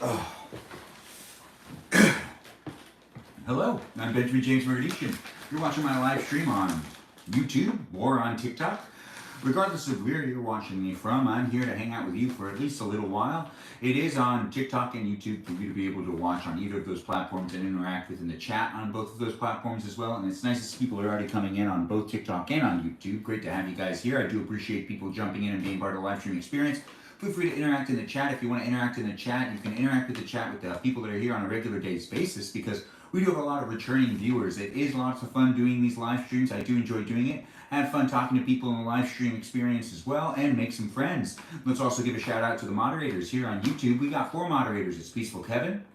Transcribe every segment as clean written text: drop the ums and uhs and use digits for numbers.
Oh. Hello, I'm Benjamin Magrdichian. You're watching my live stream on YouTube or on TikTok. Regardless of where you're watching me from, I'm here to hang out with you for at least a little while. It is on TikTok and YouTube for you to be able to watch on either of those platforms and interact within the chat on both of those platforms as well. And it's nice to see people are already coming in on both TikTok and on YouTube. Great to have you guys here. I do appreciate people jumping in and being part of the live stream experience. Feel free to interact in the chat. If you want to interact in the chat, you can interact with the chat with the people that are here on a regular day's basis, because we do have a lot of returning viewers. It is lots of fun doing these live streams. I do enjoy doing it. Have fun talking to people in the live stream experience as well, and make some friends. Let's also give a shout out to the moderators here on YouTube. We got 4 moderators. It's Peaceful Kevin,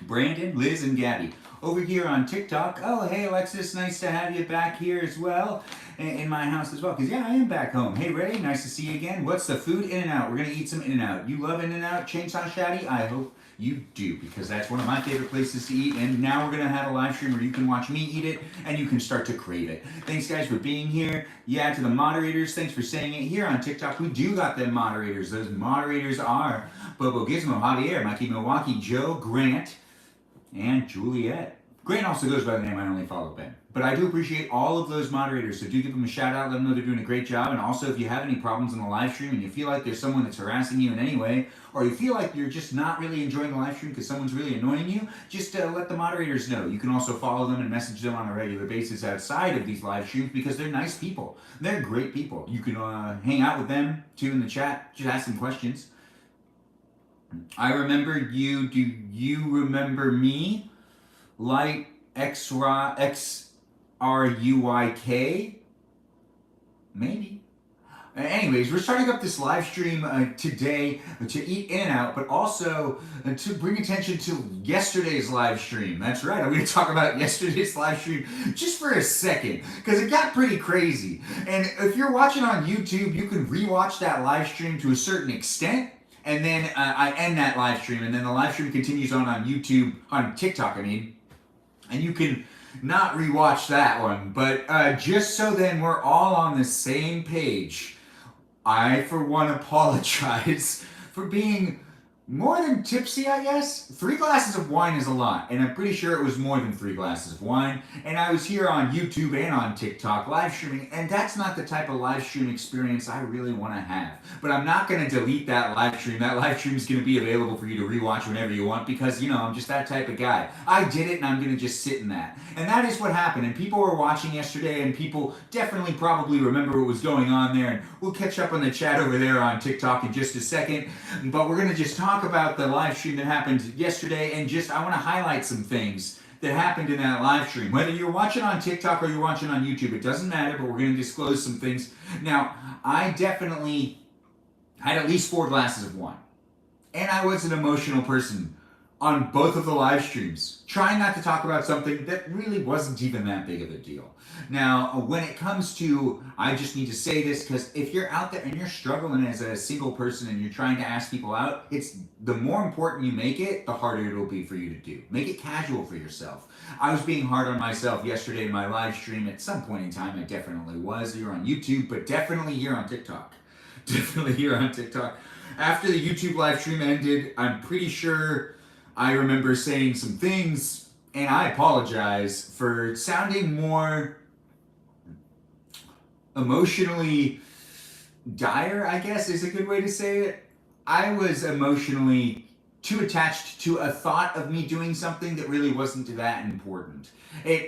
Brandon, Liz, and Gabby. Over here on TikTok, oh, hey, Alexis, nice to have you back here as well, in my house as well, because, yeah, I am back home. Hey, Ray, nice to see you again. What's the food? In-N-Out. We're going to eat some In-N-Out. You love In-N-Out, Chainsaw Shaddy? I hope you do, because that's one of my favorite places to eat, and now we're going to have a live stream where you can watch me eat it, and you can start to crave it. Thanks, guys, for being here. Yeah, to the moderators, thanks for saying it. Here on TikTok, we do got them moderators. Those moderators are Bobo Gizmo, Javier, Mikey Milwaukee, Joe, Grant, and Juliet. Grant also goes by the name I only follow Ben. But I do appreciate all of those moderators, so do give them a shout out, let them know they're doing a great job. And also, if you have any problems in the live stream and you feel like there's someone that's harassing you in any way, or you feel like you're just not really enjoying the live stream because someone's really annoying you, just let the moderators know. You can also follow them and message them on a regular basis outside of these live streams, because they're nice people. They're great people. You can hang out with them too in the chat, just ask them questions. I remember you. Do you remember me? Light XRUYK? Maybe. Anyways, we're starting up this live stream today to eat In-N-Out, but also to bring attention to yesterday's live stream. That's right, I'm going to talk about yesterday's live stream just for a second, because it got pretty crazy. And if you're watching on YouTube, you can rewatch that live stream to a certain extent. And then I end that live stream, and then the live stream continues on YouTube, on TikTok, I mean. And you can not rewatch that one. But just so then we're all on the same page, I, for one, apologize for being more than tipsy, I guess. 3 glasses of wine is a lot, and I'm pretty sure it was more than 3 glasses of wine. And I was here on YouTube and on TikTok live streaming, and that's not the type of live stream experience I really want to have. But I'm not going to delete that live stream. That live stream is going to be available for you to rewatch whenever you want, because, you know, I'm just that type of guy. I did it, and I'm going to just sit in that. And that is what happened. And people were watching yesterday, and people definitely probably remember what was going on there. And we'll catch up on the chat over there on TikTok in just a second. But we're going to just talk about the live stream that happened yesterday, and just I want to highlight some things that happened in that live stream. Whether you're watching on TikTok or you're watching on YouTube, it doesn't matter, but we're going to disclose some things. Now, I definitely had at least 4 glasses of wine, and I was an emotional person on both of the live streams, trying not to talk about something that really wasn't even that big of a deal. Now, when it comes to, I just need to say this, because if you're out there and you're struggling as a single person and you're trying to ask people out, it's the more important you make it, the harder it'll be for you to do. Make it casual for yourself. I was being hard on myself yesterday in my live stream. At some point in time, I definitely was here on YouTube, but definitely here on TikTok. Definitely here on TikTok. After the YouTube live stream ended, I'm pretty sure I remember saying some things, and I apologize for sounding more emotionally dire, I guess is a good way to say it. I was emotionally too attached to a thought of me doing something that really wasn't that important.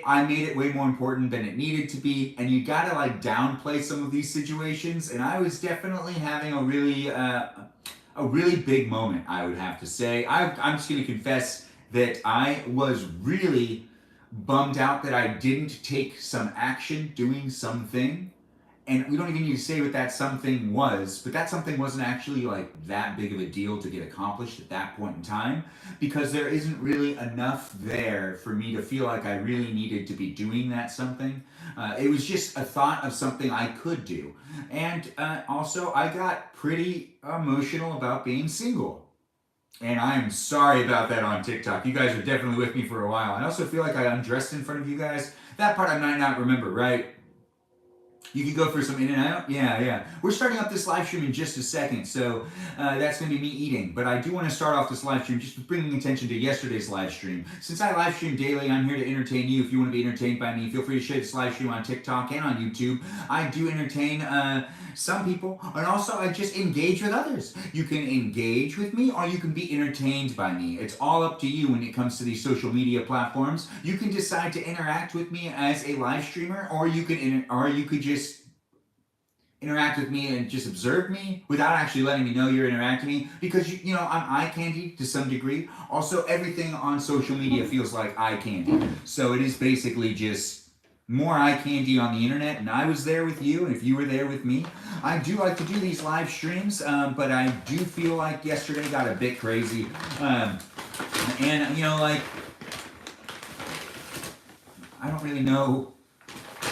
I made it way more important than it needed to be, and you gotta like downplay some of these situations, and I was definitely having a really big moment, I would have to say. I'm just going to confess that I was really bummed out that I didn't take some action doing something. And we don't even need to say what that something was, but that something wasn't actually like that big of a deal to get accomplished at that point in time, because there isn't really enough there for me to feel like I really needed to be doing that something. It was just a thought of something I could do. And also, I got pretty emotional about being single. And I'm sorry about that on TikTok. You guys are definitely with me for a while. I also feel like I undressed in front of you guys. That part I might not remember, right? You can go for some in and out. Yeah, yeah. We're starting up this live stream in just a second, so that's going to be me eating. But I do want to start off this live stream just with bringing attention to yesterday's live stream. Since I live stream daily, I'm here to entertain you. If you want to be entertained by me, feel free to share this live stream on TikTok and on YouTube. I do entertain some people, and also I just engage with others. You can engage with me, or you can be entertained by me. It's all up to you when it comes to these social media platforms. You can decide to interact with me as a live streamer, or you could just interact with me and just observe me without actually letting me know you're interacting with me, because I'm eye candy to some degree. Also, everything on social media feels like eye candy, so it is basically just more eye candy on the internet. And I was there with you, and if you were there with me, I do like to do these live streams, but I do feel like yesterday got a bit crazy, and like, I don't really know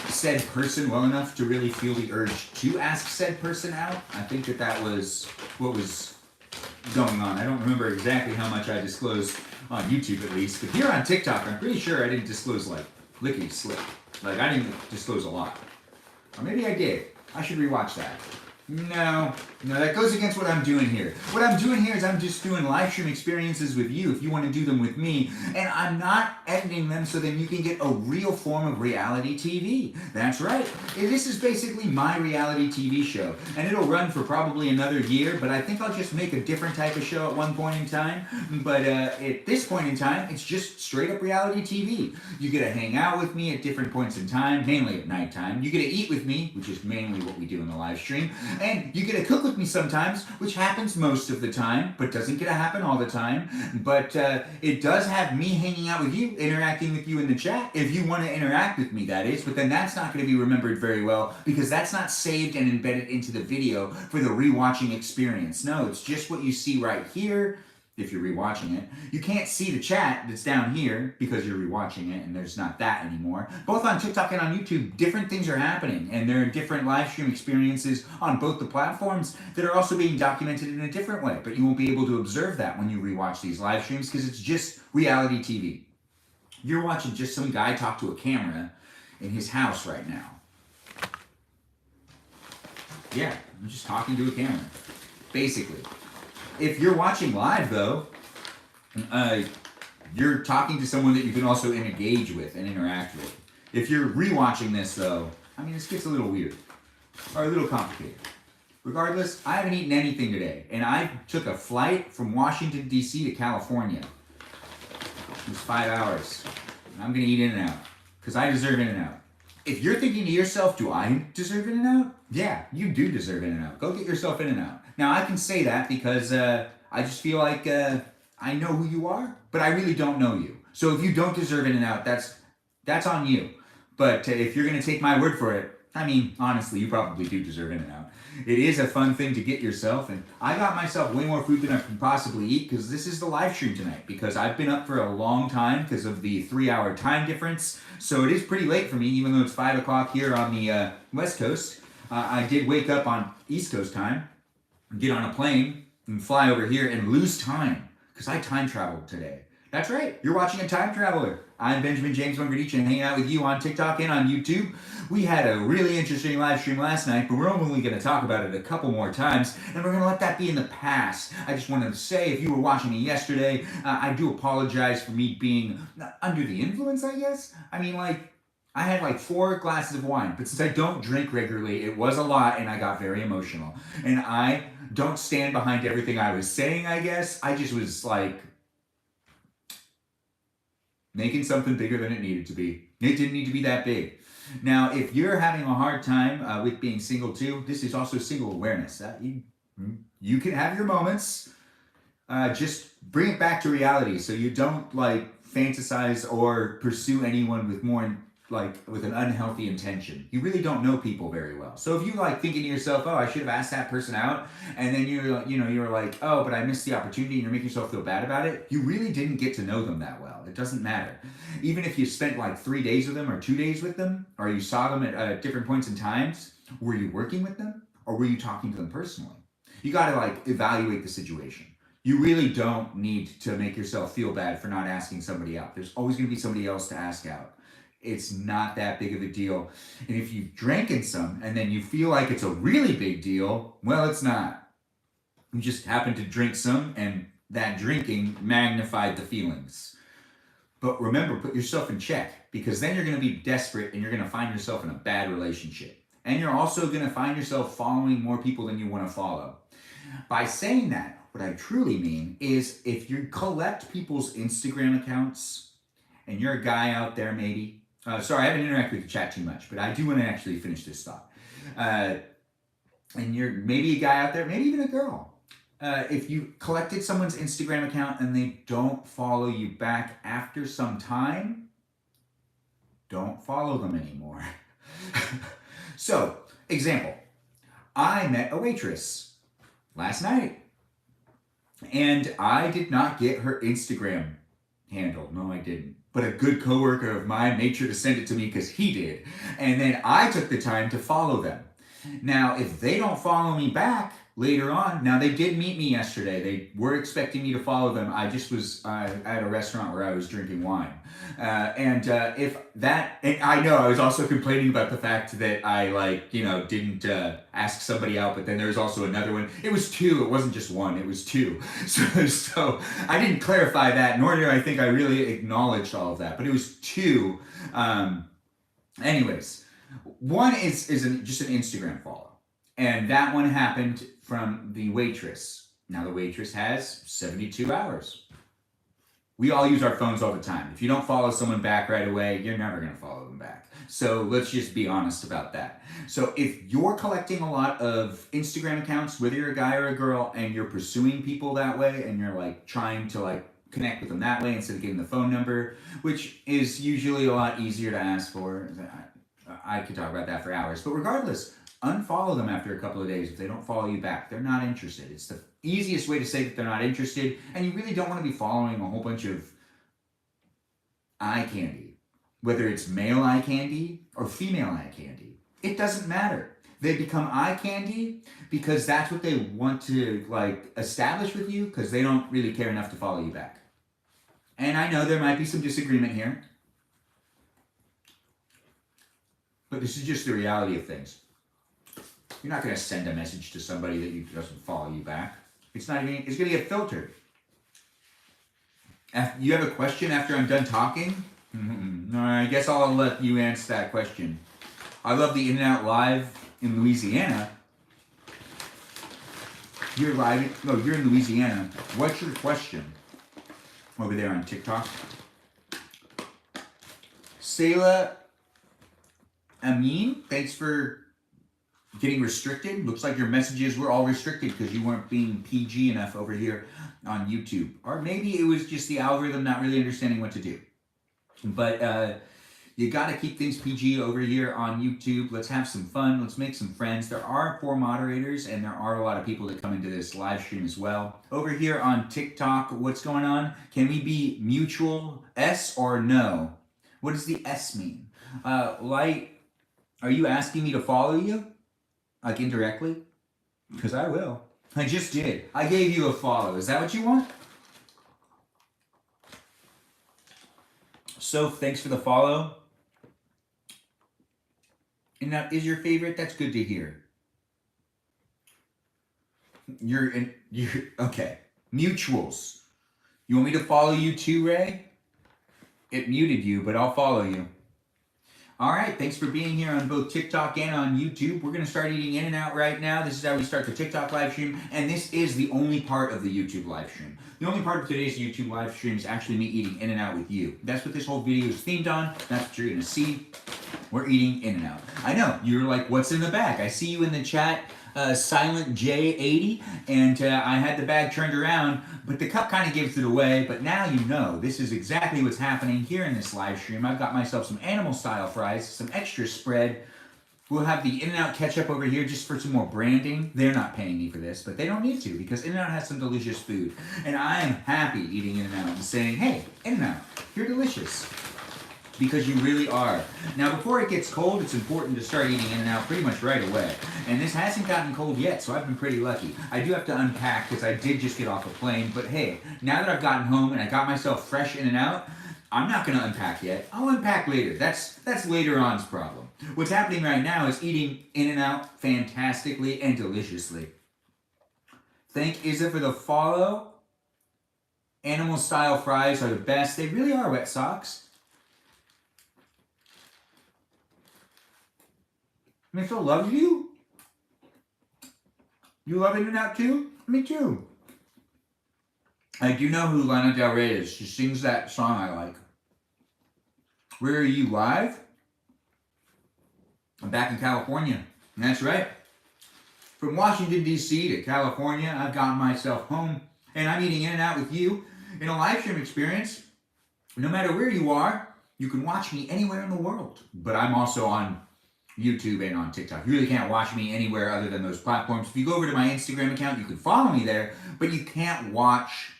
said person well enough to really feel the urge to ask said person out. I think that was what was going on. I don't remember exactly how much I disclosed on YouTube, at least, but here on TikTok, I'm pretty sure I didn't disclose like lickety slip. Like, I didn't disclose a lot. Or maybe I did. I should rewatch that. No, that goes against what I'm doing here. What I'm doing here is I'm just doing live stream experiences with you if you want to do them with me. And I'm not editing them so then you can get a real form of reality TV. That's right. This is basically my reality TV show. And it'll run for probably another year, but I think I'll just make a different type of show at one point in time. But at this point in time, it's just straight up reality TV. You get to hang out with me at different points in time, mainly at nighttime. You get to eat with me, which is mainly what we do in the live stream. And you get to cook with me sometimes, which happens most of the time, but doesn't get to happen all the time. But it does have me hanging out with you, interacting with you in the chat, if you want to interact with me, that is. But then that's not going to be remembered very well, because that's not saved and embedded into the video for the rewatching experience. No, it's just what you see right here. If you're rewatching it, you can't see the chat that's down here because you're rewatching it, and there's not that anymore. Both on TikTok and on YouTube, different things are happening, and there are different live stream experiences on both the platforms that are also being documented in a different way. But you won't be able to observe that when you rewatch these live streams, because it's just reality TV. You're watching just some guy talk to a camera in his house right now. Yeah, I'm just talking to a camera, basically. If you're watching live, though, you're talking to someone that you can also engage with and interact with. If you're rewatching this, though, I mean, this gets a little weird, or a little complicated. Regardless, I haven't eaten anything today, and I took a flight from Washington, D.C. to California. It was 5 hours. And I'm going to eat In-N-Out, because I deserve In-N-Out. If you're thinking to yourself, do I deserve In-N-Out? Yeah, you do deserve In-N-Out. Go get yourself In-N-Out. Now, I can say that because I just feel like I know who you are, but I really don't know you. So if you don't deserve In-N-Out, that's on you. But if you're going to take my word for it, I mean, honestly, you probably do deserve In-N-Out. It is a fun thing to get yourself, and I got myself way more food than I can possibly eat, because this is the live stream tonight, because I've been up for a long time because of the 3-hour time difference. So it is pretty late for me, even though it's 5 o'clock here on the West Coast. I did wake up on East Coast time, get on a plane, and fly over here and lose time, because I time traveled today. That's right, you're watching a time traveler. I'm Benjamin James Magrdichian, hanging out with you on TikTok and on YouTube. We had a really interesting live stream last night, but we're only going to talk about it a couple more times, and we're going to let that be in the past. I just wanted to say, if you were watching me yesterday, I do apologize for me being under the influence, I guess. I mean, like, I had like 4 glasses of wine, but since I don't drink regularly, it was a lot, and I got very emotional. And I don't stand behind everything I was saying, I guess. I just was like, making something bigger than it needed to be. It didn't need to be that big. Now, if you're having a hard time with being single too, this is also single awareness. You can have your moments. Just bring it back to reality, so you don't like fantasize or pursue anyone with with an unhealthy intention. You really don't know people very well. So if you like thinking to yourself, oh, I should have asked that person out, and then you're like, oh, but I missed the opportunity, and you're making yourself feel bad about it, you really didn't get to know them that well. It doesn't matter. Even if you spent like 3 days with them or 2 days with them, or you saw them at different points in times, were you working with them, or were you talking to them personally? You got to like evaluate the situation. You really don't need to make yourself feel bad for not asking somebody out. There's always going to be somebody else to ask out. It's not that big of a deal. And if you've drinking some and then you feel like it's a really big deal, well, it's not. You just happened to drink some and that drinking magnified the feelings. But remember, put yourself in check because then you're going to be desperate and you're going to find yourself in a bad relationship. And you're also going to find yourself following more people than you want to follow. By saying that, what I truly mean is if you collect people's Instagram accounts and you're a guy out there maybe, sorry, I haven't interacted with the chat too much, but I do want to actually finish this thought. And you're maybe a guy out there, maybe even a girl. If you collected someone's Instagram account and they don't follow you back after some time, don't follow them anymore. So, example, I met a waitress last night and I did not get her Instagram handle. No, I didn't. But a good coworker of mine made sure to send it to me because he did. And then I took the time to follow them. Now, if they don't follow me back later on, now they did meet me yesterday. They were expecting me to follow them. I just was at a restaurant where I was drinking wine. And I know I was also complaining about the fact that I didn't ask somebody out, but then there was also another one. It was two. It wasn't just one. It was two. So I didn't clarify that, nor did I think I really acknowledged all of that, but it was two. Anyways. One is just an Instagram follow. And that one happened from the waitress. Now the waitress has 72 hours. We all use our phones all the time. If you don't follow someone back right away, you're never going to follow them back. So let's just be honest about that. So if you're collecting a lot of Instagram accounts, whether you're a guy or a girl, and you're pursuing people that way, and you're trying to connect with them that way instead of getting the phone number, which is usually a lot easier to ask for. I could talk about that for hours. But regardless, unfollow them after a couple of days if they don't follow you back. They're not interested. It's the easiest way to say that they're not interested. And you really don't want to be following a whole bunch of eye candy. Whether it's male eye candy or female eye candy. It doesn't matter. They become eye candy because that's what they want to establish with you because they don't really care enough to follow you back. And I know there might be some disagreement here. But this is just the reality of things. You're not going to send a message to somebody that doesn't follow you back. It's going to get filtered. You have a question after I'm done talking? No, I guess I'll let you answer that question. I love the In-N-Out Live in Louisiana. You're in Louisiana. What's your question? Over there on TikTok. Sayla Amin, thanks for getting restricted. Looks like your messages were all restricted because you weren't being PG enough over here on YouTube. Or maybe it was just the algorithm not really understanding what to do. But you got to keep things PG over here on YouTube. Let's have some fun. Let's make some friends. There are 4 moderators and there are a lot of people that come into this live stream as well. Over here on TikTok, what's going on? Can we be mutual? S or no? What does the S mean? Are you asking me to follow you? Indirectly? Because I will. I just did. I gave you a follow. Is that what you want? So, thanks for the follow. And that is your favorite? That's good to hear. You're okay. Mutuals. You want me to follow you too, Ray? It muted you, but I'll follow you. All right, thanks for being here on both TikTok and on YouTube. We're going to start eating In-N-Out right now. This is how we start the TikTok live stream, and this is the only part of the YouTube live stream. The only part of today's YouTube live stream is actually me eating In-N-Out with you. That's what this whole video is themed on. That's what you're going to see. We're eating In-N-Out. I know, you're like, what's in the bag? I see you in the chat, Silent J80, and I had the bag turned around, but the cup kind of gives it away. But now you know this is exactly what's happening here in this live stream. I've got myself some animal style fries, some extra spread. We'll have the In-N-Out ketchup over here just for some more branding. They're not paying me for this, but they don't need to because In-N-Out has some delicious food. And I am happy eating In-N-Out and saying, hey, In-N-Out, you're delicious. Because you really are. Now, before it gets cold, it's important to start eating In-N-Out pretty much right away. And this hasn't gotten cold yet, so I've been pretty lucky. I do have to unpack because I did just get off a plane. But hey, now that I've gotten home and I got myself fresh In-N-Out, I'm not going to unpack yet. I'll unpack later. That's later on's problem. What's happening right now is eating In-N-Out fantastically and deliciously. Thank Izza for the follow. Animal style fries are the best. They really are, Wet Socks. Mitchell loves you? You love In-N-Out too? Me too. I do know who Lana Del Rey is. She sings that song I like. Where are you, live? I'm back in California. That's right. From Washington, D.C. to California, I've gotten myself home, and I'm eating In-N-Out with you in a live stream experience. No matter where you are, you can watch me anywhere in the world. But I'm also on YouTube and on TikTok. You really can't watch me anywhere other than those platforms. If you go over to my Instagram account, you can follow me there, but you can't watch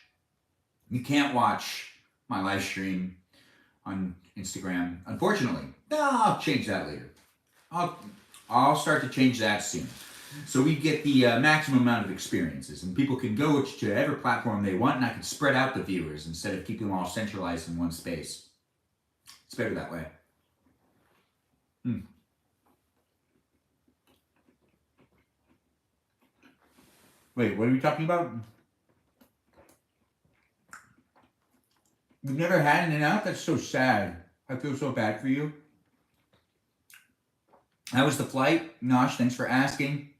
my live stream on Instagram, unfortunately. I'll change that later. I'll start to change that soon. So we get the maximum amount of experiences, and people can go to whichever platform they want, and I can spread out the viewers instead of keeping them all centralized in one space. It's better that way. Wait, what are we talking about? You've never had In-N-Out? That's so sad. I feel so bad for you. How was the flight? Nosh, thanks for asking.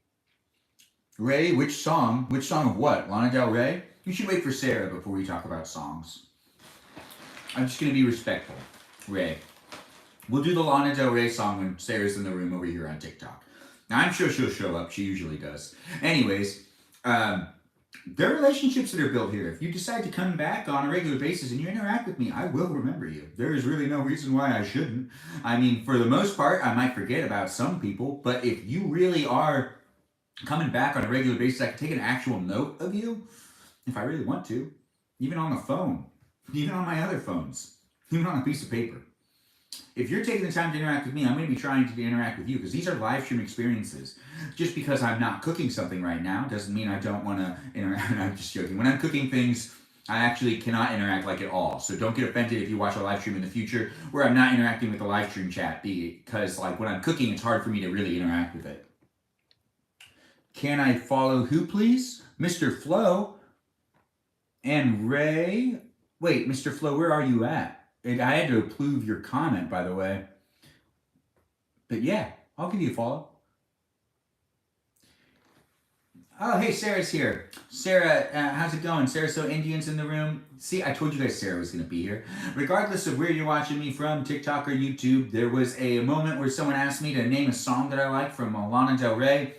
Ray, which song? Which song of what? Lana Del Rey? You should wait for Sarah before we talk about songs. I'm just going to be respectful. Ray. We'll do the Lana Del Rey song when Sarah's in the room over here on TikTok. Now, I'm sure she'll show up. She usually does. Anyways, there are relationships that are built here. If you decide to come back on a regular basis and you interact with me, I will remember you. There is really no reason why I shouldn't. I mean, for the most part, I might forget about some people, but if you really are coming back on a regular basis, I can take an actual note of you if I really want to, even on the phone, even on my other phones, even on a piece of paper. If you're taking the time to interact with me, I'm going to be trying to interact with you because these are live stream experiences. Just because I'm not cooking something right now doesn't mean I don't want to interact. I'm just joking. When I'm cooking things, I actually cannot interact like at all. So don't get offended if you watch a live stream in the future where I'm not interacting with the live stream chat because like when I'm cooking, it's hard for me to really interact with it. Can I follow who, please? Mr. Flo and Ray. Wait, Mr. Flo, where are you at? I had to approve your comment, by the way. But yeah, I'll give you a follow. Oh, hey, Sarah's here. Sarah, how's it going? Sarah So Indian's in the room. See, I told you guys Sarah was going to be here. Regardless of where you're watching me from, TikTok or YouTube, there was a moment where someone asked me to name a song that I like from Lana Del Rey.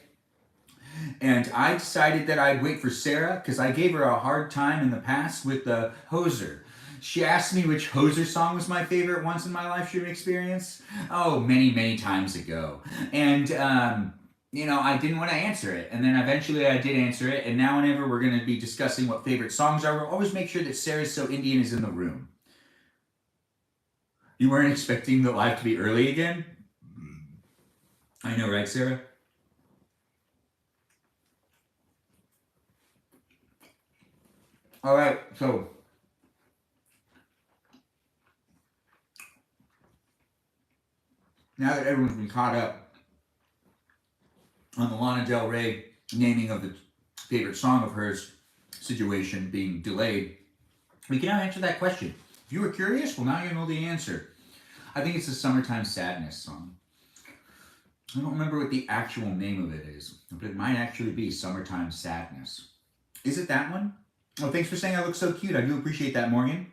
And I decided that I'd wait for Sarah because I gave her a hard time in the past with the Hoser. She asked me which Hoser song was my favorite once in my live stream experience. Oh, many, many times ago. And, I didn't want to answer it. And then eventually I did answer it. And now whenever we're going to be discussing what favorite songs are, we'll always make sure that Sarah's So Indian is in the room. You weren't expecting the live to be early again? I know, right, Sarah? All right, so now that everyone's been caught up on the Lana Del Rey naming of the favorite song of hers situation being delayed, we can now answer that question. If you were curious, well, now you know the answer. I think it's the Summertime Sadness song. I don't remember what the actual name of it is, but it might actually be Summertime Sadness. Is it that one? Oh, thanks for saying I look so cute. I do appreciate that, Morgan.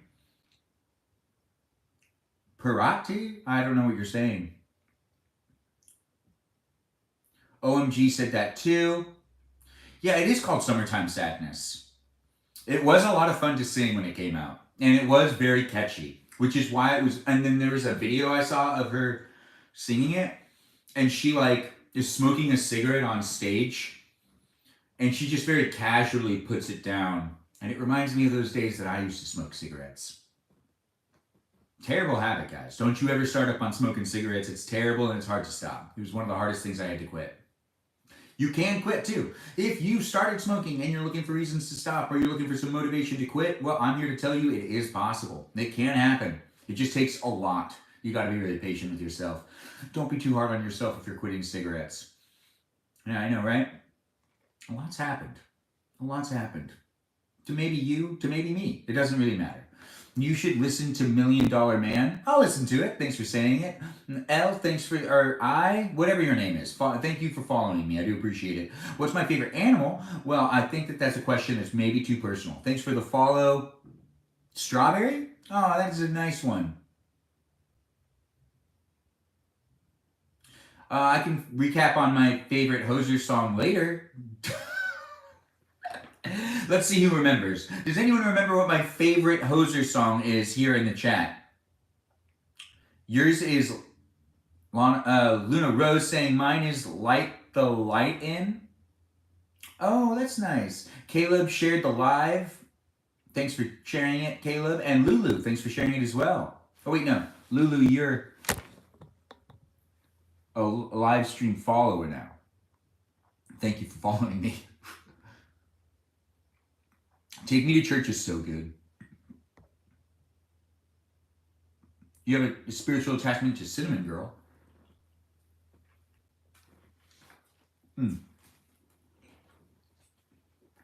Parati? I don't know what you're saying. OMG said that too. Yeah, it is called Summertime Sadness. It was a lot of fun to sing when it came out. And it was very catchy, which is why it was... And then there was a video I saw of her singing it. And she, is smoking a cigarette on stage. And she just very casually puts it down. And it reminds me of those days that I used to smoke cigarettes. Terrible habit, guys. Don't you ever start up on smoking cigarettes. It's terrible and it's hard to stop. It was one of the hardest things I had to quit. You can quit too. If you started smoking and you're looking for reasons to stop or you're looking for some motivation to quit, well, I'm here to tell you it is possible. It can happen. It just takes a lot. You got to be really patient with yourself. Don't be too hard on yourself if you're quitting cigarettes. Yeah, I know, right? A lot's happened. A lot's happened. To maybe you, to maybe me. It doesn't really matter. You should listen to Million Dollar Man. I'll listen to it. Thanks for saying it. L, thanks for, or I, whatever your name is. Thank you for following me. I do appreciate it. What's my favorite animal? Well, I think that that's a question that's maybe too personal. Thanks for the follow. Strawberry? Oh, that's a nice one. I can recap on my favorite Hoser song later. Let's see who remembers. Does anyone remember what my favorite Hoser song is here in the chat? Yours is Luna Rose saying mine is Light the Light In. Oh, that's nice. Caleb shared the live. Thanks for sharing it, Caleb. And Lulu, thanks for sharing it as well. Oh, wait, no. Lulu, you're a live stream follower now. Thank you for following me. Take Me to Church is so good. You have a spiritual attachment to Cinnamon Girl.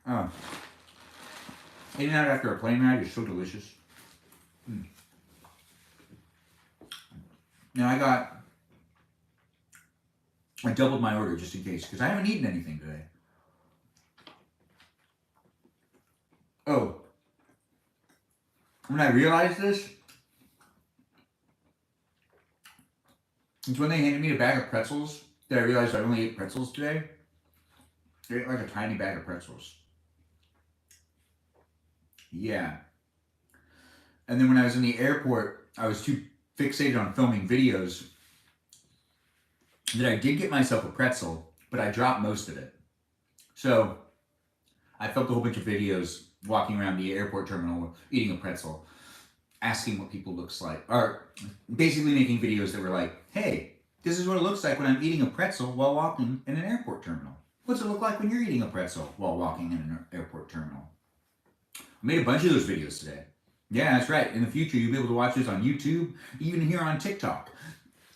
Oh. Eating out after a plane ride is so delicious. Now I doubled my order just in case, because I haven't eaten anything today. Oh. When I realized this, it's when they handed me a bag of pretzels that I realized I only ate pretzels today. I ate like a tiny bag of pretzels. Yeah. And then when I was in the airport, I was too fixated on filming videos that I did get myself a pretzel, but I dropped most of it. So I filmed a whole bunch of videos walking around the airport terminal eating a pretzel, asking what people looks like, or basically making videos that were like, hey, this is what it looks like when I'm eating a pretzel while walking in an airport terminal. What's it look like when you're eating a pretzel while walking in an airport terminal? I made a bunch of those videos today. Yeah, that's right. In the future, you'll be able to watch this on YouTube, even here on TikTok.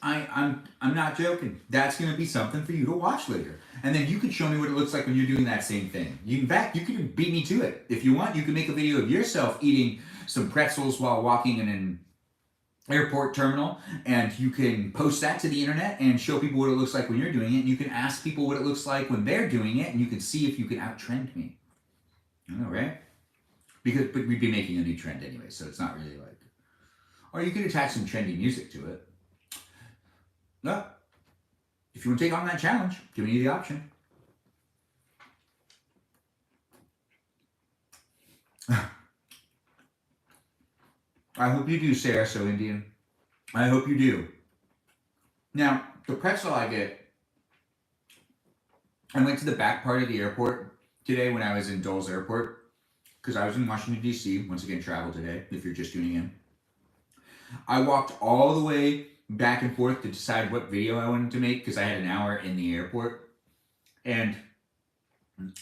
I'm not joking. That's going to be something for you to watch later. And then you can show me what it looks like when you're doing that same thing. In fact, you can beat me to it. If you want, you can make a video of yourself eating some pretzels while walking in an airport terminal, and you can post that to the internet and show people what it looks like when you're doing it. And you can ask people what it looks like when they're doing it, and you can see if you can out-trend me. I know, right? But we'd be making a new trend anyway, so it's not really like... Or you could attach some trendy music to it. No. If you want to take on that challenge, giving you the option. I hope you do, Sarah So Indian. I hope you do. Now, the pretzel I get, I went to the back part of the airport today when I was in Dole's Airport, because I was in Washington, D.C., once again, travel today, if you're just tuning in. I walked all the way back and forth to decide what video I wanted to make, because I had an hour in the airport. And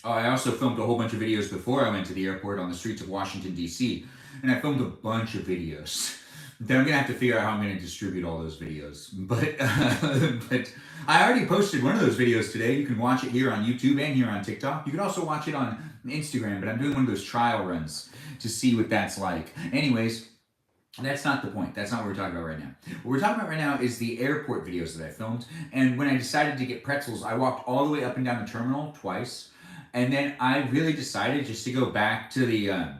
I also filmed a whole bunch of videos before I went to the airport on the streets of Washington, D.C., and I filmed a bunch of videos. Then I'm going to have to figure out how I'm going to distribute all those videos. But I already posted one of those videos today. You can watch it here on YouTube and here on TikTok. You can also watch it on Instagram, but I'm doing one of those trial runs to see what that's like. Anyways, that's not the point. That's not what we're talking about right now. What we're talking about right now is the airport videos that I filmed. And when I decided to get pretzels, I walked all the way up and down the terminal twice. And then I really decided just to go back to the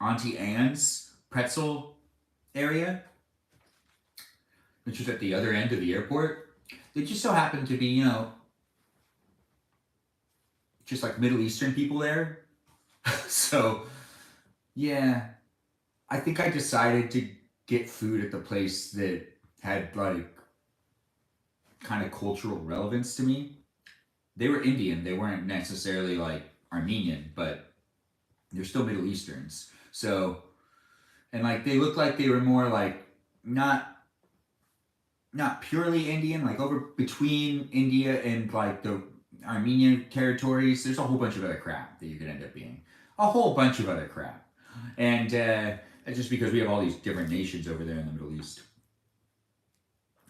Auntie Anne's pretzel area, which was at the other end of the airport. It just so happened to be, just like Middle Eastern people there. So, yeah, I think I decided to get food at the place that had like kind of cultural relevance to me. They were Indian. They weren't necessarily like Armenian, but they're still Middle Easterns. So, and like they looked like they were more like not purely Indian, like over between India and like the Armenian territories. There's a whole bunch of other crap that you could end up being. A whole bunch of other crap. And That's just because we have all these different nations over there in the Middle East.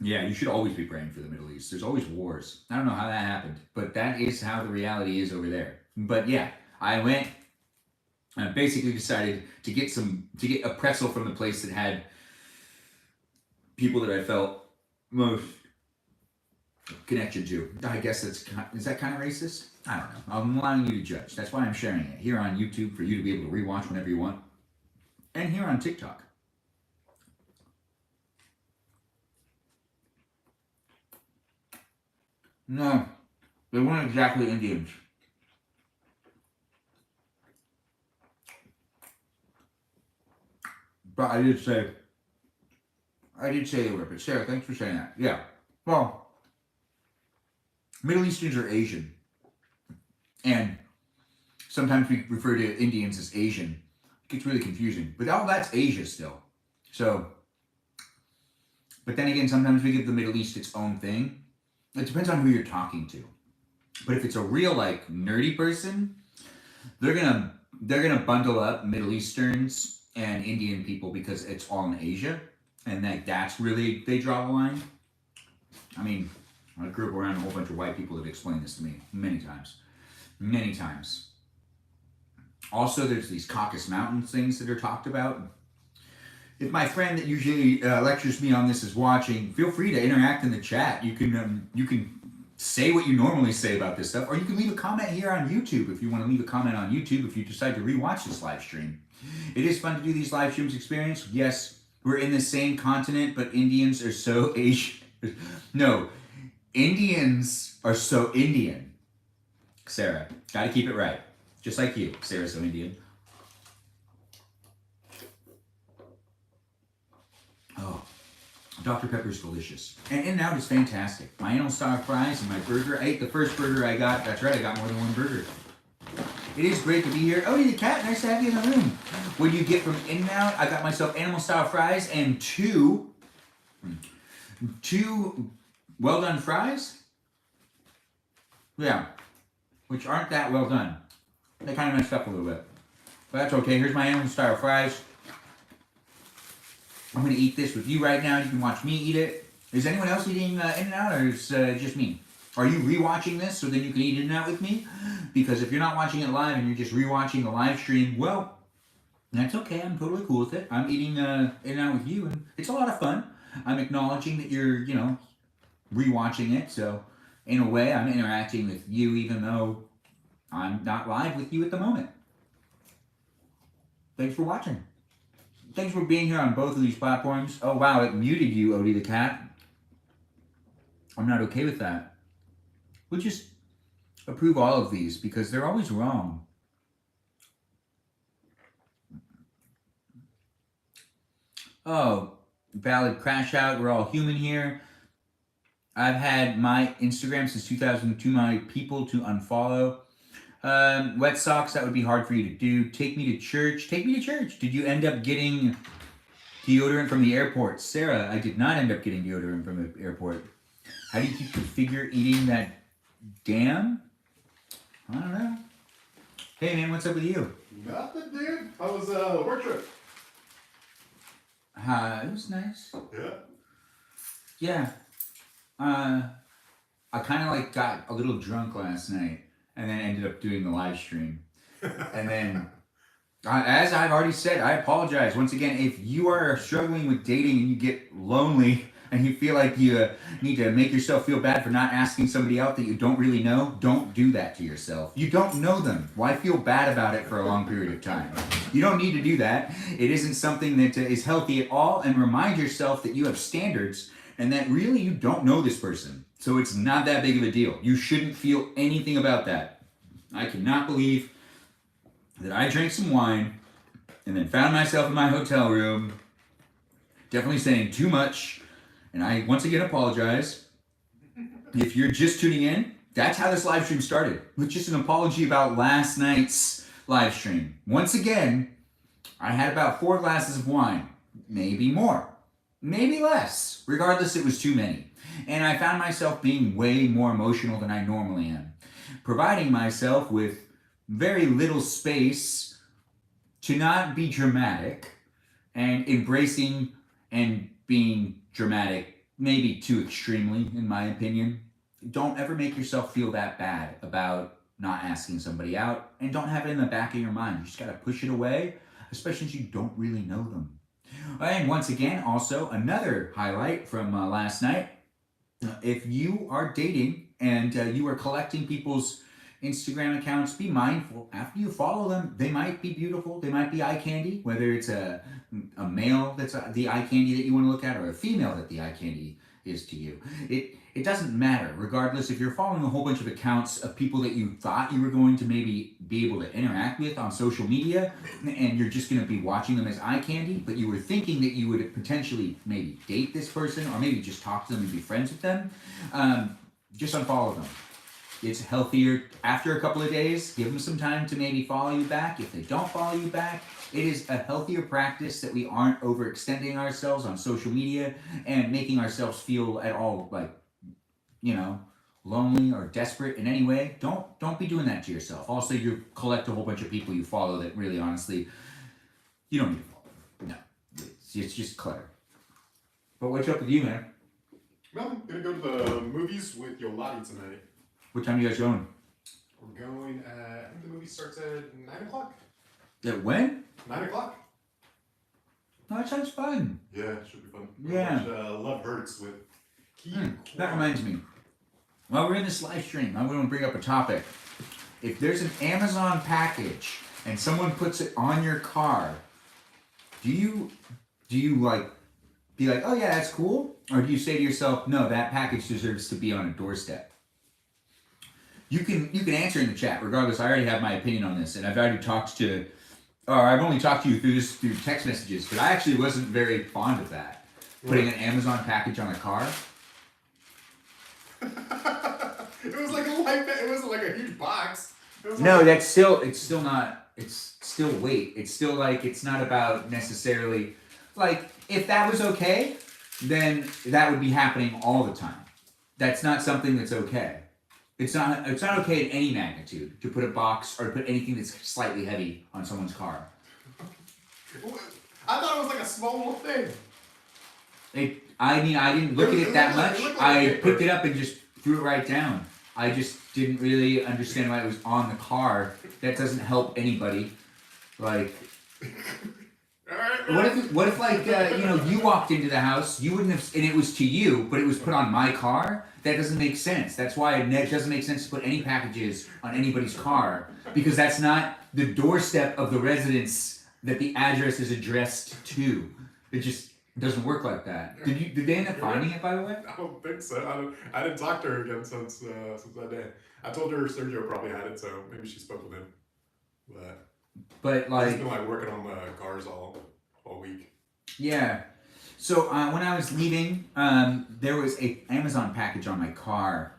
Yeah, you should always be praying for the Middle East. There's always wars. I don't know how that happened, but that is how the reality is over there. But yeah, I went and basically decided to get a pretzel from the place that had people that I felt most connection to. I guess is that kind of racist? I don't know. I'm allowing you to judge. That's why I'm sharing it here on YouTube for you to be able to rewatch whenever you want, and here on TikTok. No, they weren't exactly Indians. But I did say they were. But Sarah, thanks for saying that. Yeah. Well, Middle Easterns are Asian, and sometimes we refer to Indians as Asian. It gets really confusing. But all that's Asia still. So, but then again, sometimes we give the Middle East its own thing. It depends on who you're talking to. But if it's a real like nerdy person, they're gonna bundle up Middle Easterns and Indian people because it's all in Asia, and that's really they draw the line. I mean, I grew up around a whole bunch of white people that have explained this to me many times, many times. Also, there's these Caucasus Mountains things that are talked about. If my friend that usually lectures me on this is watching, feel free to interact in the chat. You can say what you normally say about this stuff, or you can leave a comment here on YouTube if you want to leave a comment on YouTube if you decide to rewatch this live stream. It is fun to do these live streams experience. Yes, we're in the same continent, but Indians are so Asian. No, Indians are so Indian. Sarah, gotta keep it right. Just like you, Sarah's so Indian. Oh, Dr. Pepper is delicious. And In-N-Out is fantastic. My animal-style fries and my burger. I ate the first burger I got. That's right, I got more than one burger. It is great to be here. Odie the cat, nice to have you in the room. What do you get from In-N-Out? I got myself animal-style fries and two well-done fries. Yeah, which aren't that well done. They kind of messed up a little bit. But that's okay. Here's my animal-style fries. I'm going to eat this with you right now. You can watch me eat it. Is anyone else eating In-N-Out, or is just me? Are you rewatching this so then you can eat In-N-Out with me? Because if you're not watching it live and you're just rewatching the live stream, well, that's okay. I'm totally cool with it. I'm eating In-N-Out with you, and it's a lot of fun. I'm acknowledging that you're, rewatching it. So in a way, I'm interacting with you even though I'm not live with you at the moment. Thanks for watching. Thanks for being here on both of these platforms. Oh, wow, it muted you, Odie the cat. I'm not okay with that. We'll just approve all of these because they're always wrong. Oh, valid crash out. We're all human here. I've had my Instagram since 2002, my people to unfollow. Wet socks, that would be hard for you to do. Take me to church. Take me to church. Did you end up getting deodorant from the airport? Sarah, I did not end up getting deodorant from the airport. How do you keep your figure eating that damn? I don't know. Hey man, what's up with you? Nothing, dude. How was work trip? It was nice. Yeah. Yeah. I kind of got a little drunk last night. And then ended up doing the live stream. And then, as I've already said, I apologize. Once again, if you are struggling with dating and you get lonely and you feel like you need to make yourself feel bad for not asking somebody out that you don't really know, don't do that to yourself. You don't know them. Why feel bad about it for a long period of time? You don't need to do that. It isn't something that is healthy at all. And remind yourself that you have standards and that really you don't know this person. So it's not that big of a deal. You shouldn't feel anything about that. I cannot believe that I drank some wine and then found myself in my hotel room, definitely saying too much. And I once again apologize. If you're just tuning in, that's how this live stream started. With just an apology about last night's live stream. Once again, I had about 4 glasses of wine. Maybe more. Maybe less. Regardless, it was too many. And I found myself being way more emotional than I normally am, providing myself with very little space to not be dramatic and embracing and being dramatic, maybe too extremely, in my opinion. Don't ever make yourself feel that bad about not asking somebody out, and don't have it in the back of your mind. You just gotta push it away, especially if you don't really know them. And once again, also another highlight from last night. If you are dating and you are collecting people's Instagram accounts, be mindful. After you follow them, they might be beautiful, they might be eye candy, whether it's a male that's the eye candy that you want to look at, or a female that the eye candy is to you. It doesn't matter, regardless if you're following a whole bunch of accounts of people that you thought you were going to maybe be able to interact with on social media, and you're just going to be watching them as eye candy, but you were thinking that you would potentially maybe date this person, or maybe just talk to them and be friends with them. Just unfollow them. It's healthier after a couple of days. Give them some time to maybe follow you back. If they don't follow you back, it is a healthier practice that we aren't overextending ourselves on social media and making ourselves feel at all like, lonely or desperate in any way. Don't be doing that to yourself. Also, you collect a whole bunch of people you follow that really, honestly, you don't need to follow. No, it's just clutter. But what's up with you, man? Well, I'm gonna go to the movies with Yolati tonight. What time are you guys going? We're going I think the movie starts at 9 o'clock. At when? 9 o'clock? Oh, that sounds fun. Yeah, it should be fun. Yeah. Watch, Love Hurts with Keith. That reminds me. While we're in this live stream, I'm going to bring up a topic. If there's an Amazon package and someone puts it on your car, do you like be like, oh yeah, that's cool? Or do you say to yourself, no, that package deserves to be on a doorstep? You can answer in the chat. Regardless, I already have my opinion on this, and I've only talked to you through text messages, but I actually wasn't very fond of that. Putting an Amazon package on a car. It was like it wasn't like a huge box. No, it's still not. It's still weight. It's still like, it's not about necessarily, like, if that was okay, then that would be happening all the time. That's not something that's okay. It's not okay in any magnitude to put a box or put anything that's slightly heavy on someone's car. I thought it was like a small little thing. I didn't look at it that much. Like I picked it up and just threw it right down. I just didn't really understand why it was on the car. That doesn't help anybody. Like, what if like, you walked into the house, you wouldn't have, and it was to you, but it was put on my car? That doesn't make sense. That's why it doesn't make sense to put any packages on anybody's car, because that's not the doorstep of the residence that the address is addressed to. It just doesn't work like that. Did they end up finding it, by the way? I don't think so. I didn't talk to her again since that day. I told her Sergio probably had it, so maybe she spoke with him. But like, he's been like working on the cars all week. Yeah. So when I was leaving, there was a Amazon package on my car,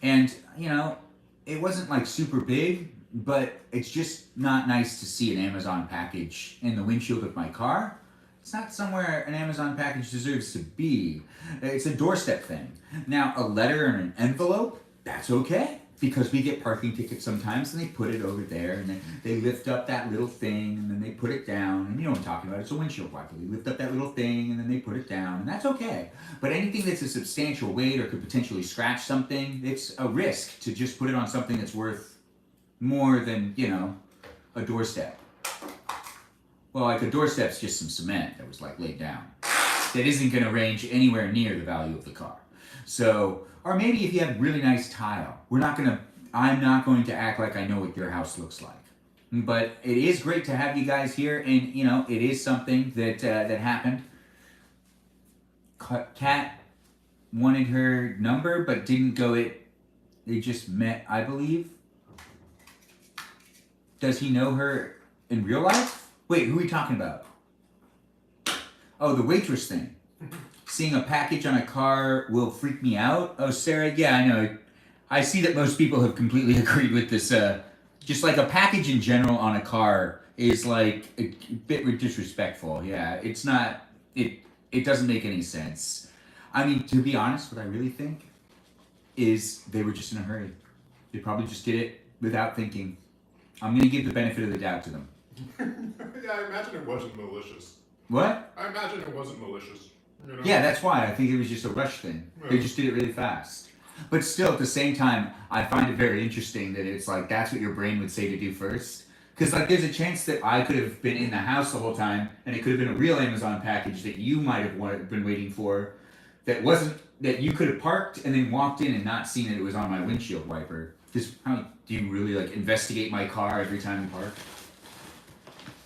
and it wasn't like super big, but it's just not nice to see an Amazon package in the windshield of my car. It's not somewhere an Amazon package deserves to be. It's a doorstep thing. Now, a letter and an envelope, that's okay, because we get parking tickets sometimes, and they put it over there, and then they lift up that little thing, and then they put it down, and you know what I'm talking about. It's a windshield wiper. They lift up that little thing, and then they put it down, and that's okay. But anything that's a substantial weight or could potentially scratch something, it's a risk to just put it on something that's worth more than, a doorstep. Well, like a doorstep's just some cement that was like laid down. That isn't going to range anywhere near the value of the car. So, or maybe if you have really nice tile, I'm not going to act like I know what your house looks like. But it is great to have you guys here, and it is something that happened. Kat wanted her number, but didn't go it. They just met, I believe. Does he know her in real life? Wait, who are we talking about? Oh, the waitress thing. Seeing a package on a car will freak me out. Oh, Sarah, yeah, I know. I see that most people have completely agreed with this. Just like a package in general on a car is like a bit disrespectful. Yeah, it's not. It doesn't make any sense. I mean, to be honest, what I really think is they were just in a hurry. They probably just did it without thinking. I'm gonna give the benefit of the doubt to them. Yeah, I imagine it wasn't malicious. What? I imagine it wasn't malicious. You know? Yeah, that's why. I think it was just a rush thing. Yeah. They just did it really fast. But still, at the same time, I find it very interesting that it's like that's what your brain would say to do first. Because like, there's a chance that I could have been in the house the whole time, and it could have been a real Amazon package that you might have been waiting for, that wasn't that you could have parked and then walked in and not seen it was on my windshield wiper. Just how do you really like investigate my car every time you park?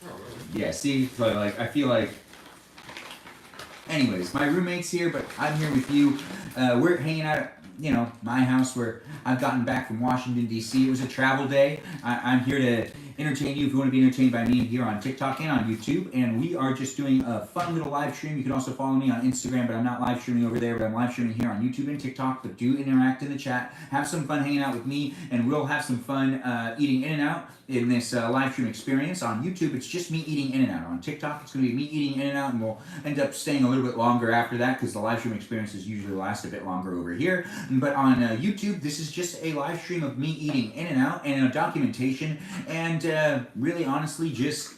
Oh, really? Yeah. See, but like I feel like. Anyways, my roommate's here, but I'm here with you. We're hanging out at, my house where I've gotten back from Washington, D.C. It was a travel day. I'm here to entertain you if you want to be entertained by me here on TikTok and on YouTube. And we are just doing a fun little live stream. You can also follow me on Instagram, but I'm not live streaming over there, but I'm live streaming here on YouTube and TikTok. But do interact in the chat. Have some fun hanging out with me, and we'll have some fun eating In-N-Out in this live stream experience. On YouTube, it's just me eating In-N-Out. On TikTok, it's going to be me eating In-N-Out, and we'll end up staying a little bit longer after that because the live stream experiences usually last a bit longer over here. But on YouTube, this is just a live stream of me eating In-N-Out and a documentation, and really honestly just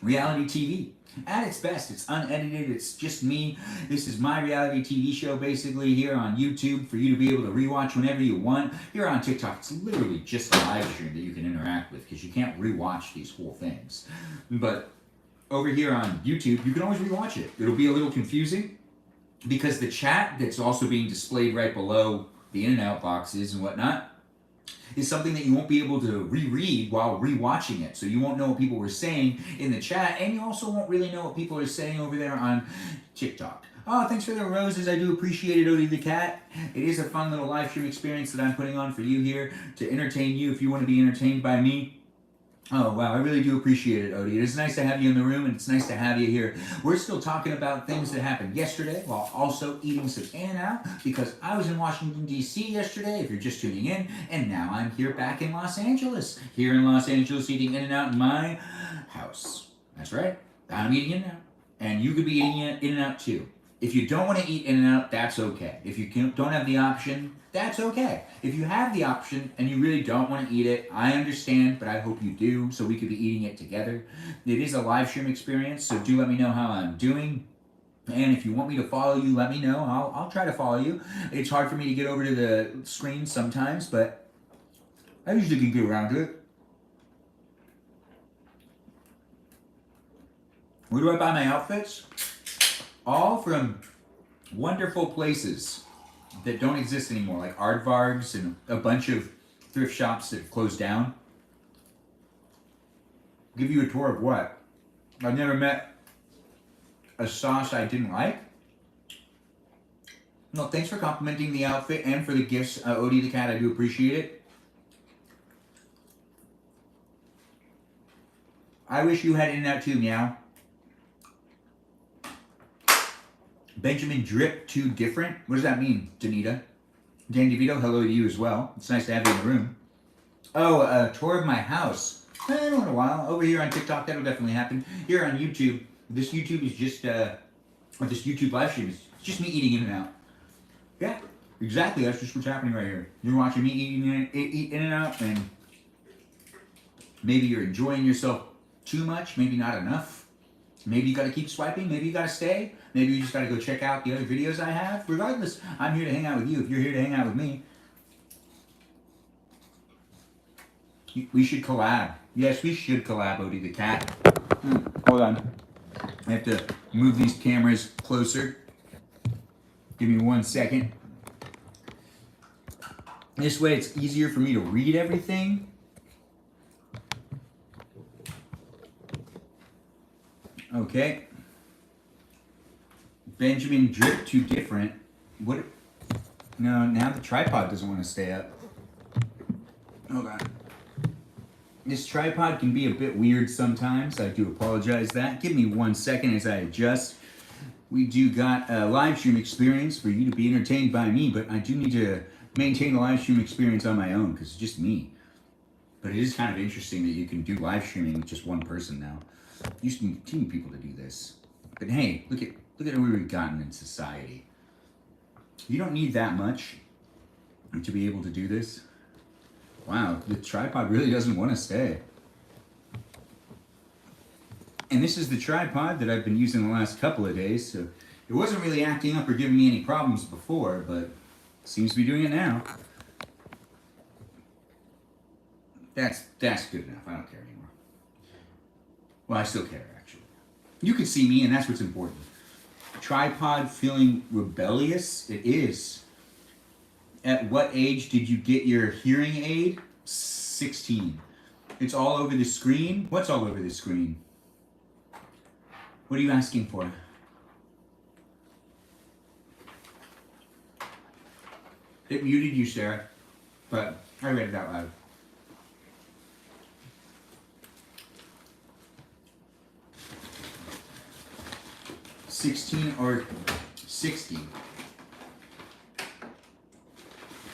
reality TV. At its best, it's unedited, it's just me. This is my reality TV show basically here on YouTube for you to be able to rewatch whenever you want. Here on TikTok, it's literally just a live stream that you can interact with because you can't rewatch these whole things. But over here on YouTube, you can always rewatch it. It'll be a little confusing because the chat that's also being displayed right below the In-N-Out boxes and whatnot is something that you won't be able to reread while rewatching it. So you won't know what people were saying in the chat, and you also won't really know what people are saying over there on TikTok. Oh, thanks for the roses. I do appreciate it, Odie the Cat. It is a fun little live stream experience that I'm putting on for you here to entertain you if you want to be entertained by me. Oh, wow, I really do appreciate it, Odie. It is nice to have you in the room, and it's nice to have you here. We're still talking about things that happened yesterday while also eating some In-N-Out because I was in Washington, D.C. yesterday, if you're just tuning in, and now I'm here back in Los Angeles. Here in Los Angeles eating In-N-Out in my house. That's right. I'm eating In-N-Out. And you could be eating In-N-Out too. If you don't want to eat In-N-Out, that's okay. If you don't have the option, that's okay. If you have the option and you really don't want to eat it, I understand, but I hope you do, so we could be eating it together. It is a live stream experience, so do let me know how I'm doing. And if you want me to follow you, let me know. I'll try to follow you. It's hard for me to get over to the screen sometimes, but I usually can get around to it. Where do I buy my outfits? All from wonderful places that don't exist anymore, like Aardvarks and a bunch of thrift shops that have closed down. Give you a tour of what? I've never met a sauce I didn't like. No, thanks for complimenting the outfit and for the gifts, Odie the Cat. I do appreciate it. I wish you had In-N-Out too, meow. Benjamin Drip Too Different? What does that mean, Danita? Dan DeVito, hello to you as well. It's nice to have you in the room. Oh, a tour of my house. In a while. Over here on TikTok, that'll definitely happen. Here on YouTube, this YouTube is just, this YouTube live stream is just me eating In-N-Out. Yeah, exactly. That's just what's happening right here. You're watching me eat In-N-Out, and maybe you're enjoying yourself too much, maybe not enough. Maybe you gotta keep swiping, maybe you gotta stay, maybe you just gotta go check out the other videos I have. Regardless, I'm here to hang out with you if you're here to hang out with me. We should collab. Yes, we should collab, Odie the Cat. Hold on. I have to move these cameras closer. Give me 1 second. This way it's easier for me to read everything. Okay. Benjamin Drip Too Different. What? No, now the tripod doesn't want to stay up. Hold on. This tripod can be a bit weird sometimes. I do apologize that. Give me 1 second as I adjust. We do got a live stream experience for you to be entertained by me, but I do need to maintain a live stream experience on my own because it's just me. But it is kind of interesting that you can do live streaming with just one person now. Used to need 2 people to do this. But hey, look at where we've gotten in society. You don't need that much to be able to do this. Wow, the tripod really doesn't want to stay. And this is the tripod that I've been using the last couple of days, so it wasn't really acting up or giving me any problems before, but it seems to be doing it now. That's good enough. I don't care anymore. Well, I still care, actually. You can see me, and that's what's important. Tripod feeling rebellious? It is. At what age did you get your hearing aid? 16. It's all over the screen? What's all over the screen? What are you asking for? It muted you, Sarah, but I read it out loud. $16 or $60?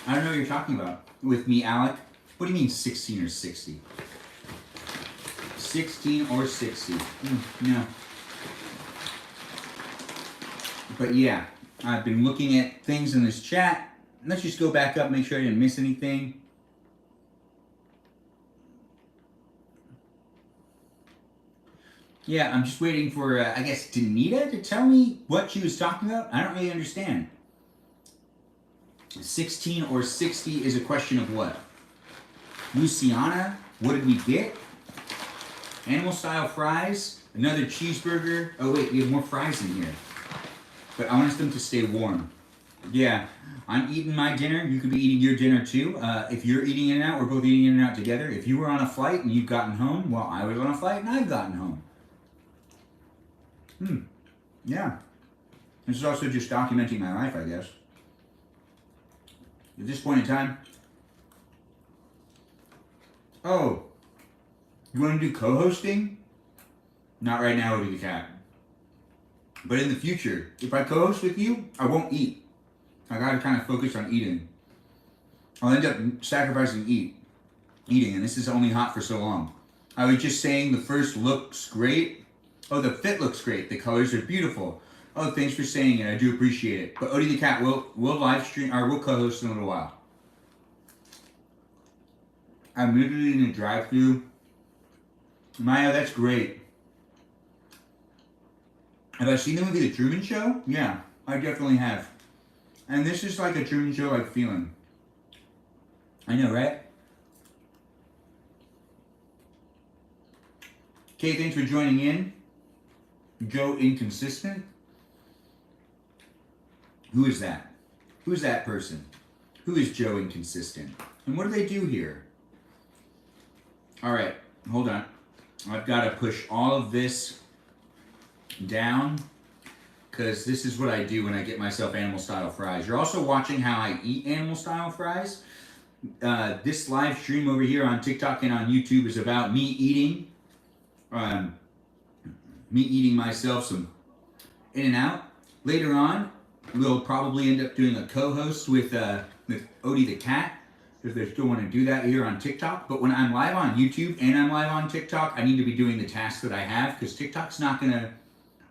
I don't know what you're talking about. With me, Alec? What do you mean 16 or 60? 16 or 60? No. But yeah, I've been looking at things in this chat. Let's just go back up, make sure I didn't miss anything. Yeah, I'm just waiting for, I guess, Danita to tell me what she was talking about. I don't really understand. 16 or 60 is a question of what? Luciana, what did we get? Animal style fries, another cheeseburger. Oh wait, we have more fries in here. But I want them to stay warm. Yeah, I'm eating my dinner. You could be eating your dinner too. If you're eating In-N-Out, we're both eating In-N-Out together. If you were on a flight and you've gotten home, well, I was on a flight and I've gotten home. Yeah. This is also just documenting my life, I guess. At this point in time. Oh. You want to do co-hosting? Not right now, Woody the Cat. But in the future, if I co-host with you, I won't eat. I gotta kind of focus on eating. I'll end up sacrificing eating, and this is only hot for so long. I was just saying the first looks great. Oh, the fit looks great. The colors are beautiful. Oh, thanks for saying it. I do appreciate it. But Odie the Cat, we'll live stream, or we'll co-host in a little while. I'm literally in a drive-thru. Maya, that's great. Have I seen the movie The Truman Show? Yeah, I definitely have. And this is like a Truman Show-like feeling. I know, right? Okay, thanks for joining in. Joe Inconsistent. Who is that? Who is that person? Who is Joe Inconsistent? And what do they do here? All right, hold on. I've got to push all of this down because this is what I do when I get myself animal style fries. You're also watching how I eat animal style fries. This live stream over here on TikTok and on YouTube is about me eating myself some In-N-Out. Later on, we'll probably end up doing a co-host with Odie the Cat, if they still want to do that here on TikTok. But when I'm live on YouTube and I'm live on TikTok, I need to be doing the tasks that I have, because TikTok's not going to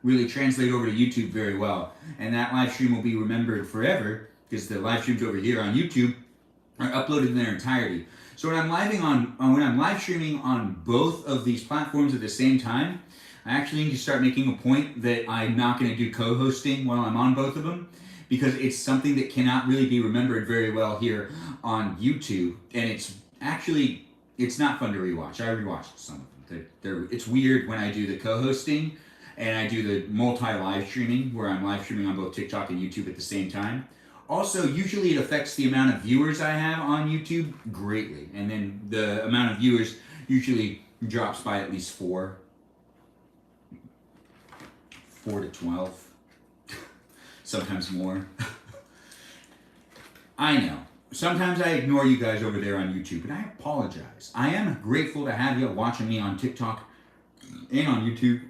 really translate over to YouTube very well. And that live stream will be remembered forever, because the live streams over here on YouTube are uploaded in their entirety. So when I'm live streaming on both of these platforms at the same time, I actually need to start making a point that I'm not going to do co-hosting while I'm on both of them, because it's something that cannot really be remembered very well here on YouTube. And it's not fun to rewatch. I rewatched some of them. It's weird when I do the co-hosting and I do the multi-live streaming, where I'm live streaming on both TikTok and YouTube at the same time. Also, usually it affects the amount of viewers I have on YouTube greatly. And then the amount of viewers usually drops by at least 4 to 12. Sometimes more. I know. Sometimes I ignore you guys over there on YouTube, and I apologize. I am grateful to have you watching me on TikTok and on YouTube.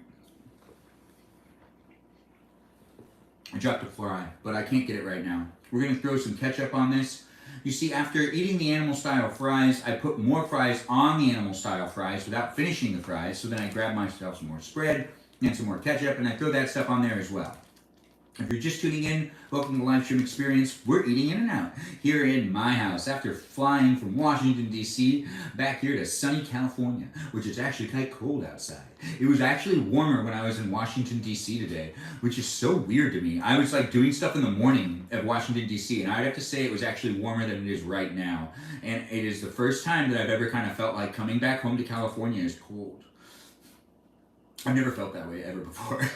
I dropped a fly, but I can't get it right now. We're going to throw some ketchup on this. You see, after eating the animal style fries, I put more fries on the animal style fries without finishing the fries, so then I grab myself some more spread and some more ketchup, and I throw that stuff on there as well. If you're just tuning in, welcome to the live stream experience. We're eating in and out here in my house after flying from Washington, D.C. back here to sunny California, which is actually quite cold outside. It was actually warmer when I was in Washington, D.C. today, which is so weird to me. I was like doing stuff in the morning at Washington, D.C., and I'd have to say it was actually warmer than it is right now. And it is the first time that I've ever kind of felt like coming back home to California is cold. I've never felt that way ever before.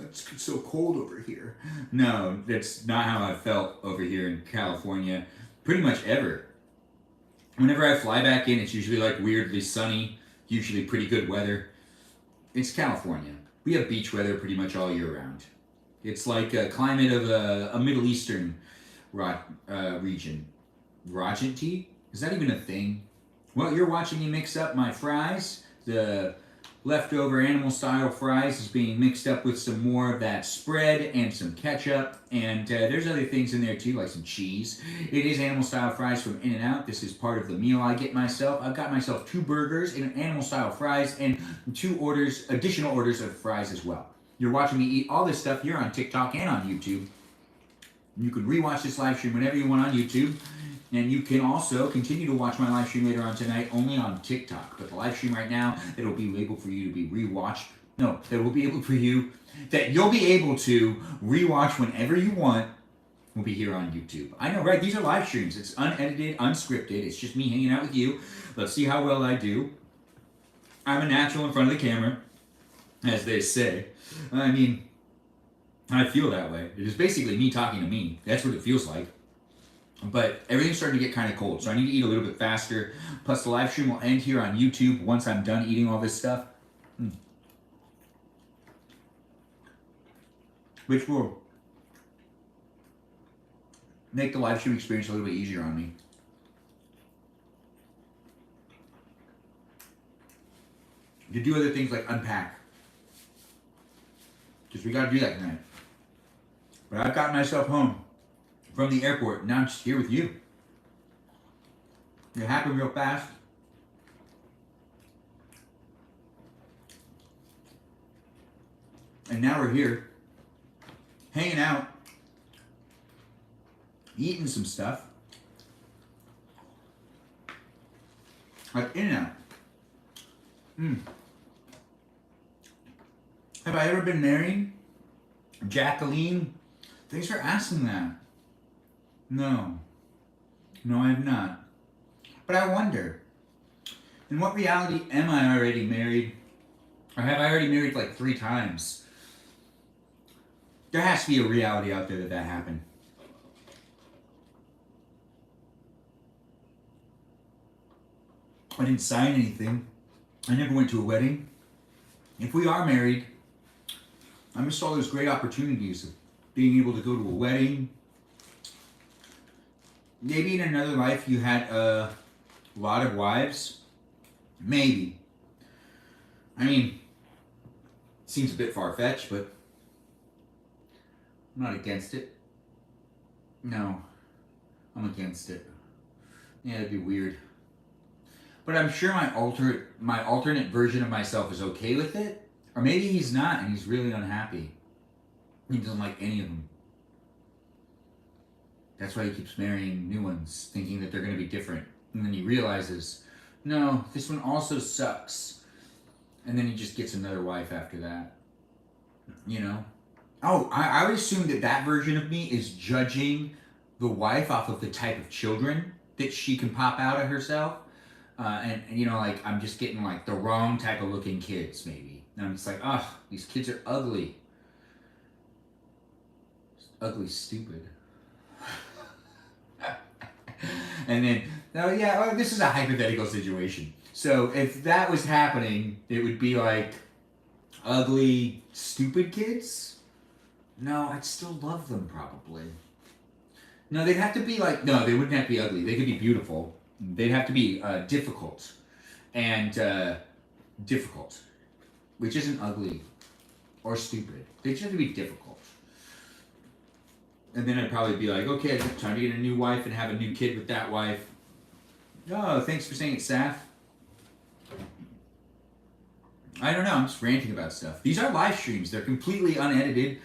It's so cold over here. No, that's not how I felt over here in California pretty much ever. Whenever I fly back in, it's usually like weirdly sunny, usually pretty good weather. It's California. We have beach weather pretty much all year round. It's like a climate of a Middle Eastern region. Rajanti? Is that even a thing? Well, you're watching me mix up my fries. The leftover animal style fries is being mixed up with some more of that spread and some ketchup. And there's other things in there too, like some cheese. It is animal style fries from In-N-Out. This is part of the meal I get myself. I've got myself 2 burgers and animal style fries and 2 additional orders of fries as well. You're watching me eat all this stuff here on TikTok and on YouTube. You can rewatch this live stream whenever you want on YouTube. And you can also continue to watch my live stream later on tonight only on TikTok. But the live stream right now, it'll be able for you to be rewatched. No, that will be able for you, that you'll be able to rewatch whenever you want, will be here on YouTube. I know, right? These are live streams. It's unedited, unscripted. It's just me hanging out with you. Let's see how well I do. I'm a natural in front of the camera, as they say. I mean, I feel that way. It is basically me talking to me. That's what it feels like. But everything's starting to get kind of cold, so I need to eat a little bit faster. Plus, the live stream will end here on YouTube once I'm done eating all this stuff. Which will make the live stream experience a little bit easier on me. To do other things like unpack. Because we got to do that tonight. But I've gotten myself home from the airport, and now I'm just here with you. It happened real fast. And now we're here, hanging out, eating some stuff. Like In-N-Out. Have I ever been married? Jacqueline? Thanks for asking that. No, I have not. But I wonder, in what reality am I already married? Or have I already married like 3 times? There has to be a reality out there that happened. I didn't sign anything. I never went to a wedding. If we are married, I missed all those great opportunities of being able to go to a wedding. Maybe in another life you had a lot of wives. Maybe. I mean, it seems a bit far-fetched, but I'm not against it. No, I'm against it. Yeah, it'd be weird. But I'm sure my alternate version of myself is okay with it. Or maybe he's not and he's really unhappy. He doesn't like any of them. That's why he keeps marrying new ones, thinking that they're going to be different. And then he realizes, no, this one also sucks. And then he just gets another wife after that. You know? Oh, I would assume that version of me is judging the wife off of the type of children that she can pop out of herself. And you know, like, I'm just getting, like, the wrong type of looking kids, maybe. And I'm just like, these kids are ugly. Ugly, stupid. And then, this is a hypothetical situation. So if that was happening, it would be like ugly, stupid kids? No, I'd still love them probably. No, they'd have to be like, no, they wouldn't have to be ugly. They could be beautiful. They'd have to be difficult. And difficult, which isn't ugly or stupid. They just have to be difficult. And then I'd probably be like, okay, it's time to get a new wife and have a new kid with that wife. Oh, thanks for saying it, Saf. I don't know, I'm just ranting about stuff. These are live streams. They're completely unedited.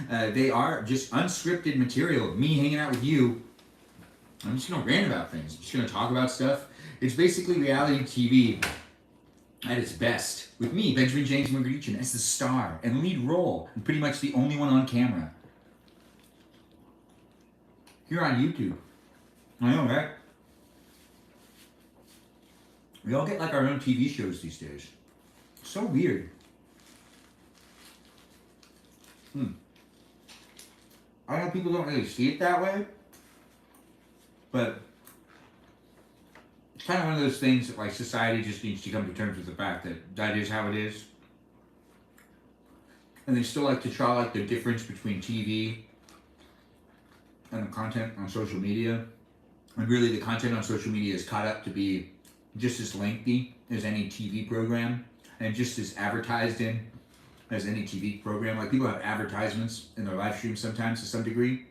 They are just unscripted material. Me hanging out with you. I'm just going to rant about things. I'm just going to talk about stuff. It's basically reality TV at its best. With me, Benjamin James Magrdichian, as the star and lead role, and pretty much the only one on camera. Here on YouTube. I know, right? We all get like our own TV shows these days. So weird. I know people don't really see it that way, but it's kind of one of those things that like society just needs to come to terms with the fact that that is how it is. And they still like to try like the difference between TV and the content on social media. And really the content on social media is caught up to be just as lengthy as any TV program and just as advertised in as any TV program. Like people have advertisements in their live streams sometimes to some degree.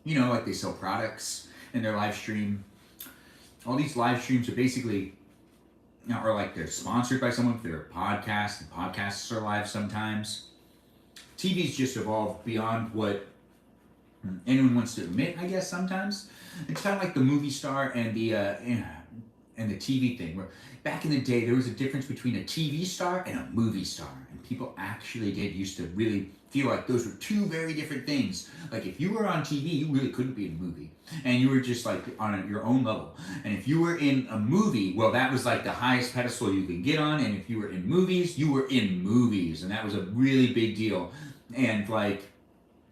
You know, like they sell products in their live stream. All these live streams are basically, or like they're sponsored by someone for their podcast, and podcasts are live sometimes. TV's just evolved beyond what anyone wants to admit, I guess, sometimes. It's kind of like the movie star and the TV thing, where back in the day there was a difference between a TV star and a movie star, and people actually used to really feel like those were two very different things. Like if you were on TV, you really couldn't be in a movie, and you were just like on your own level. And if you were in a movie, well, that was like the highest pedestal you could get on. And if you were in movies, you were in movies, and that was a really big deal. And like,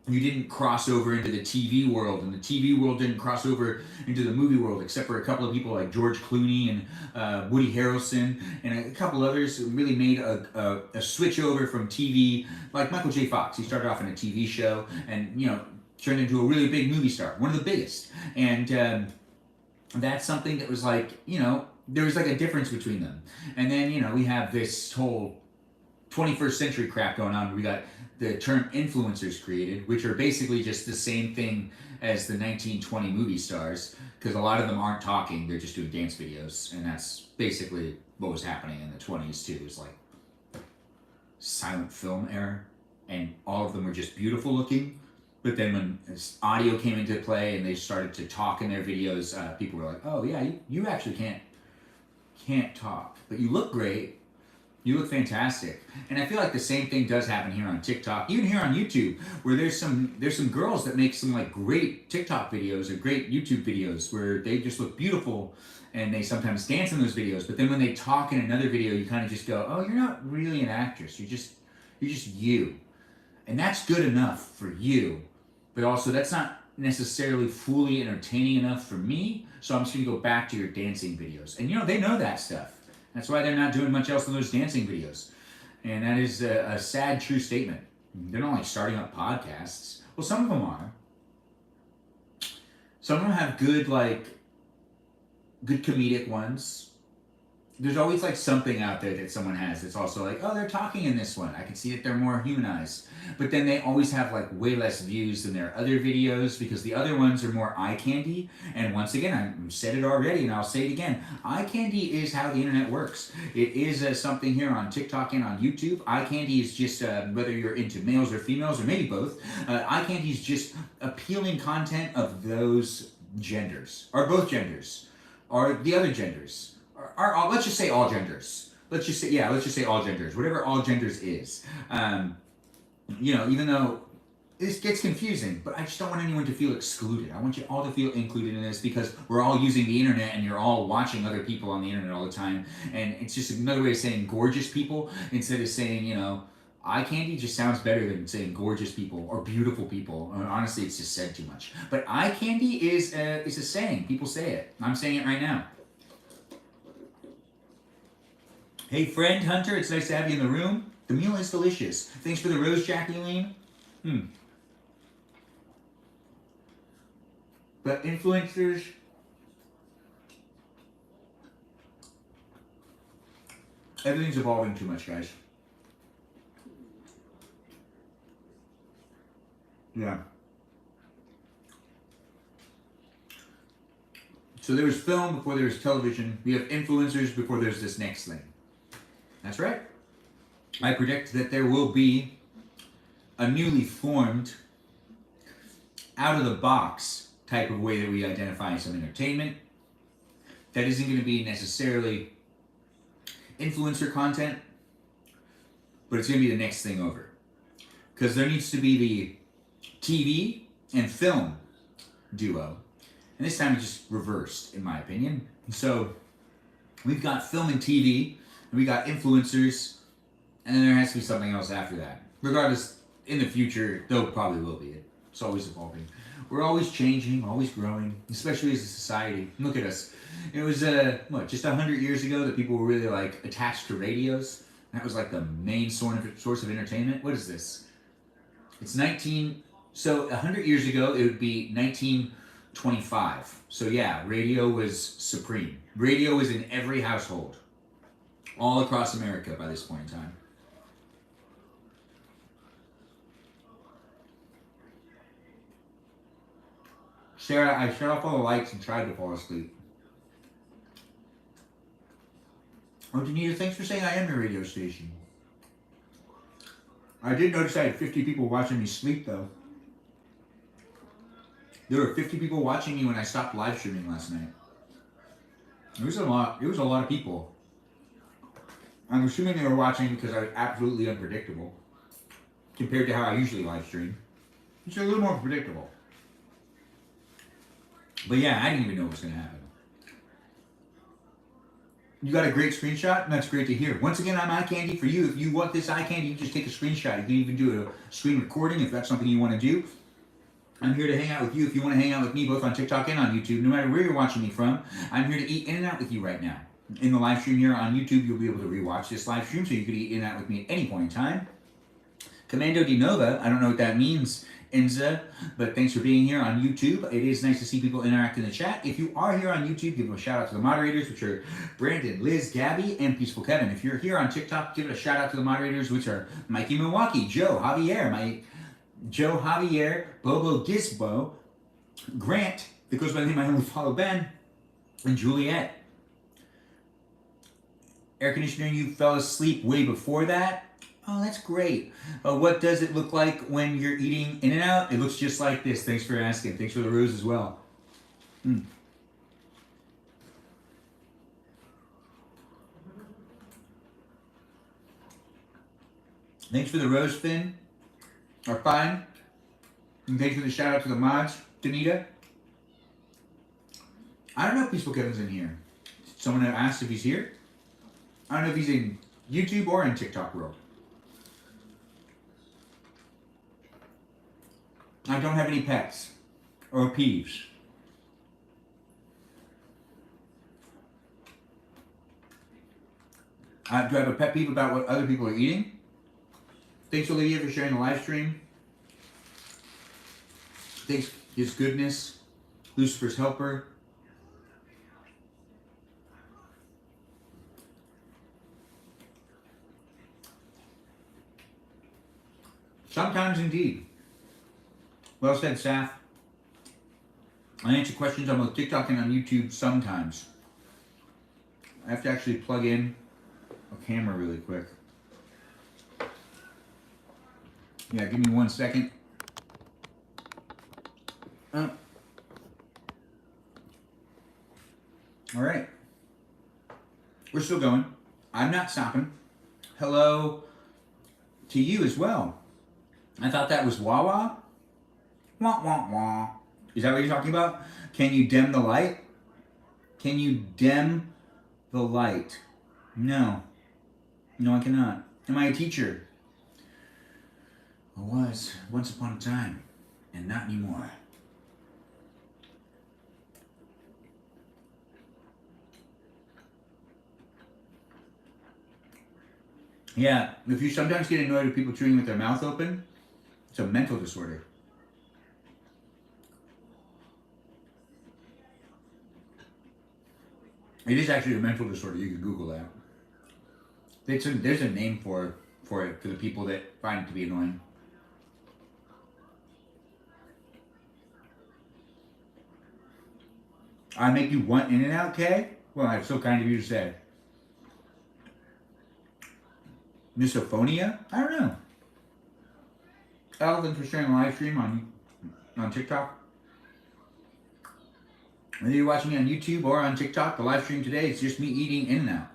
you didn't cross over into the TV world, and the TV world didn't cross over into the movie world, except for a couple of people like George Clooney and Woody Harrelson and a couple others who really made a switch over from TV, like Michael J. Fox. He started off in a TV show and, you know, turned into a really big movie star, one of the biggest. And that's something that was like, you know, there was like a difference between them. And then, you know, we have this whole 21st century crap going on. We got the term influencers created, which are basically just the same thing as the 1920 movie stars, because a lot of them aren't talking, they're just doing dance videos, and that's basically what was happening in the 20s too. It was like silent film era, and all of them were just beautiful looking. But then when audio came into play and they started to talk in their videos, people were like, oh yeah, you actually can't talk, but you look great. You look fantastic. And I feel like the same thing does happen here on TikTok, even here on YouTube, where there's some girls that make some like great TikTok videos or great YouTube videos where they just look beautiful and they sometimes dance in those videos. But then when they talk in another video, you kind of just go, oh, you're not really an actress. You're just you. And that's good enough for you. But also that's not necessarily fully entertaining enough for me. So I'm just gonna go back to your dancing videos. And you know, they know that stuff. That's why they're not doing much else than those dancing videos. And that is a sad, true statement. They're not like starting up podcasts. Well, some of them are. Some of them have good comedic ones. There's always like something out there that someone has that's also like, oh, they're talking in this one. I can see that they're more humanized. But then they always have like way less views than their other videos because the other ones are more eye candy. And once again, I've said it already and I'll say it again. Eye candy is how the internet works. It is something here on TikTok and on YouTube. Eye candy is just whether you're into males or females or maybe both. Eye candy is just appealing content of those genders or both genders or the other genders. Or let's just say all genders. Let's just say all genders. Whatever all genders is. You know, even though this gets confusing, but I just don't want anyone to feel excluded. I want you all to feel included in this because we're all using the internet and you're all watching other people on the internet all the time. And it's just another way of saying gorgeous people instead of saying, you know, eye candy just sounds better than saying gorgeous people or beautiful people. Honestly, it's just said too much. But eye candy is a saying. People say it. I'm saying it right now. Hey, friend Hunter, it's nice to have you in the room. The meal is delicious. Thanks for the rose, Jacqueline. But influencers, everything's evolving too much, guys. Yeah. So there was film before there was television. We have influencers before there's this next thing. That's right. I predict that there will be a newly formed, out of the box type of way that we identify some entertainment that isn't going to be necessarily influencer content, but it's going to be the next thing over. Because there needs to be the TV and film duo. And this time it's just reversed, in my opinion. And so we've got film and TV, and we got influencers, and then there has to be something else after that. Regardless, in the future, there probably will be. It's always evolving. We're always changing, always growing, especially as a society. Look at us. It was, just 100 years ago that people were really, like, attached to radios. That was, like, the main source of entertainment. What is this? It's 100 years ago, it would be 1925. So, yeah, radio was supreme. Radio was in every household, all across America by this point in time. Sarah, I shut off all the lights and tried to fall asleep. Oh, Danita, thanks for saying I am your radio station. I did notice I had 50 people watching me sleep, though. There were 50 people watching me when I stopped live streaming last night. It was a lot. It was a lot of people. I'm assuming they were watching because I was absolutely unpredictable compared to how I usually live stream. It's a little more predictable. But yeah, I didn't even know what was going to happen. You got a great screenshot? That's great to hear. Once again, I'm eye candy for you. If you want this eye candy, you can just take a screenshot. You can even do a screen recording if that's something you want to do. I'm here to hang out with you if you want to hang out with me both on TikTok and on YouTube. No matter where you're watching me from, I'm here to eat in and out with you right now. In the live stream here on YouTube, you'll be able to rewatch this live stream, so you can eat in and out with me at any point in time. Commando Di Nova, I don't know what that means, Enza, but thanks for being here on YouTube. It is nice to see people interact in the chat. If you are here on YouTube, give a shout out to the moderators, which are Brandon, Liz, Gabby, and Peaceful Kevin. If you're here on TikTok, give it a shout out to the moderators, which are Mikey Milwaukee, Joe Javier, Bobo Gisbo, Grant, that goes by the name I only follow Ben, and Juliet. Air conditioner, you fell asleep way before that? Oh, that's great. What does it look like when you're eating In and Out? It looks just like this. Thanks for asking. Thanks for the rose as well. Thanks for the rose, Finn. Or Fine. And thanks for the shout out to the mods, Danita. I don't know if Peaceful Kevin's in here. Someone asked if he's here. I don't know if he's in YouTube or in TikTok world. I don't have any pets or peeves. Do I have a pet peeve about what other people are eating? Thanks, Olivia, for sharing the live stream. Thanks, His Goodness, Lucifer's Helper. Sometimes indeed. Well said, Saf. I answer questions on both TikTok and on YouTube sometimes. I have to actually plug in a camera really quick. Yeah, give me 1 second. All right. We're still going. I'm not stopping. Hello to you as well. I thought that was Wawa. Wah, wah, wah. Is that what you're talking about? Can you dim the light? Can you dim the light? No. No, I cannot. Am I a teacher? I was once upon a time, and not anymore. Yeah, if you sometimes get annoyed with people chewing with their mouth open, it's a mental disorder. It is actually a mental disorder. You can Google that. There's a name for it for the people that find it to be annoying. I make you want In and Out, Kay? Well, that's so kind of you to say. misophonia? I don't know. Thanks for sharing a live stream on TikTok. Whether you're watching me on YouTube or on TikTok, the live stream today is just me eating In-N-Out.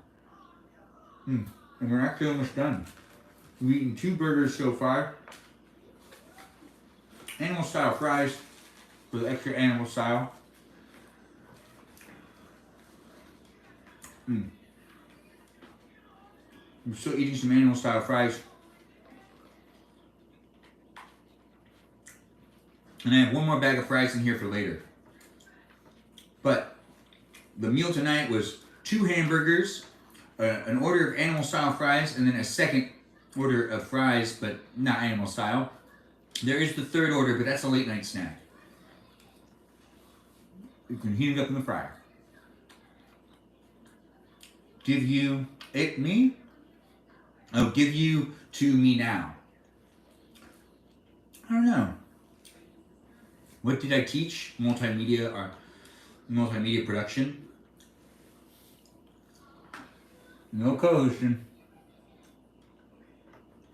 And we're actually almost done. We've eaten 2 burgers so far. Animal style fries with extra animal style. I'm still eating some animal style fries. And I have 1 more bag of fries in here for later. But the meal tonight was 2 hamburgers, an order of animal style fries, and then a second order of fries, but not animal style. There is the 3rd order, but that's a late night snack. You can heat it up in the fryer. Give you it me? Oh, give you to me now. I don't know. What did I teach? Multimedia production. No co-hosting.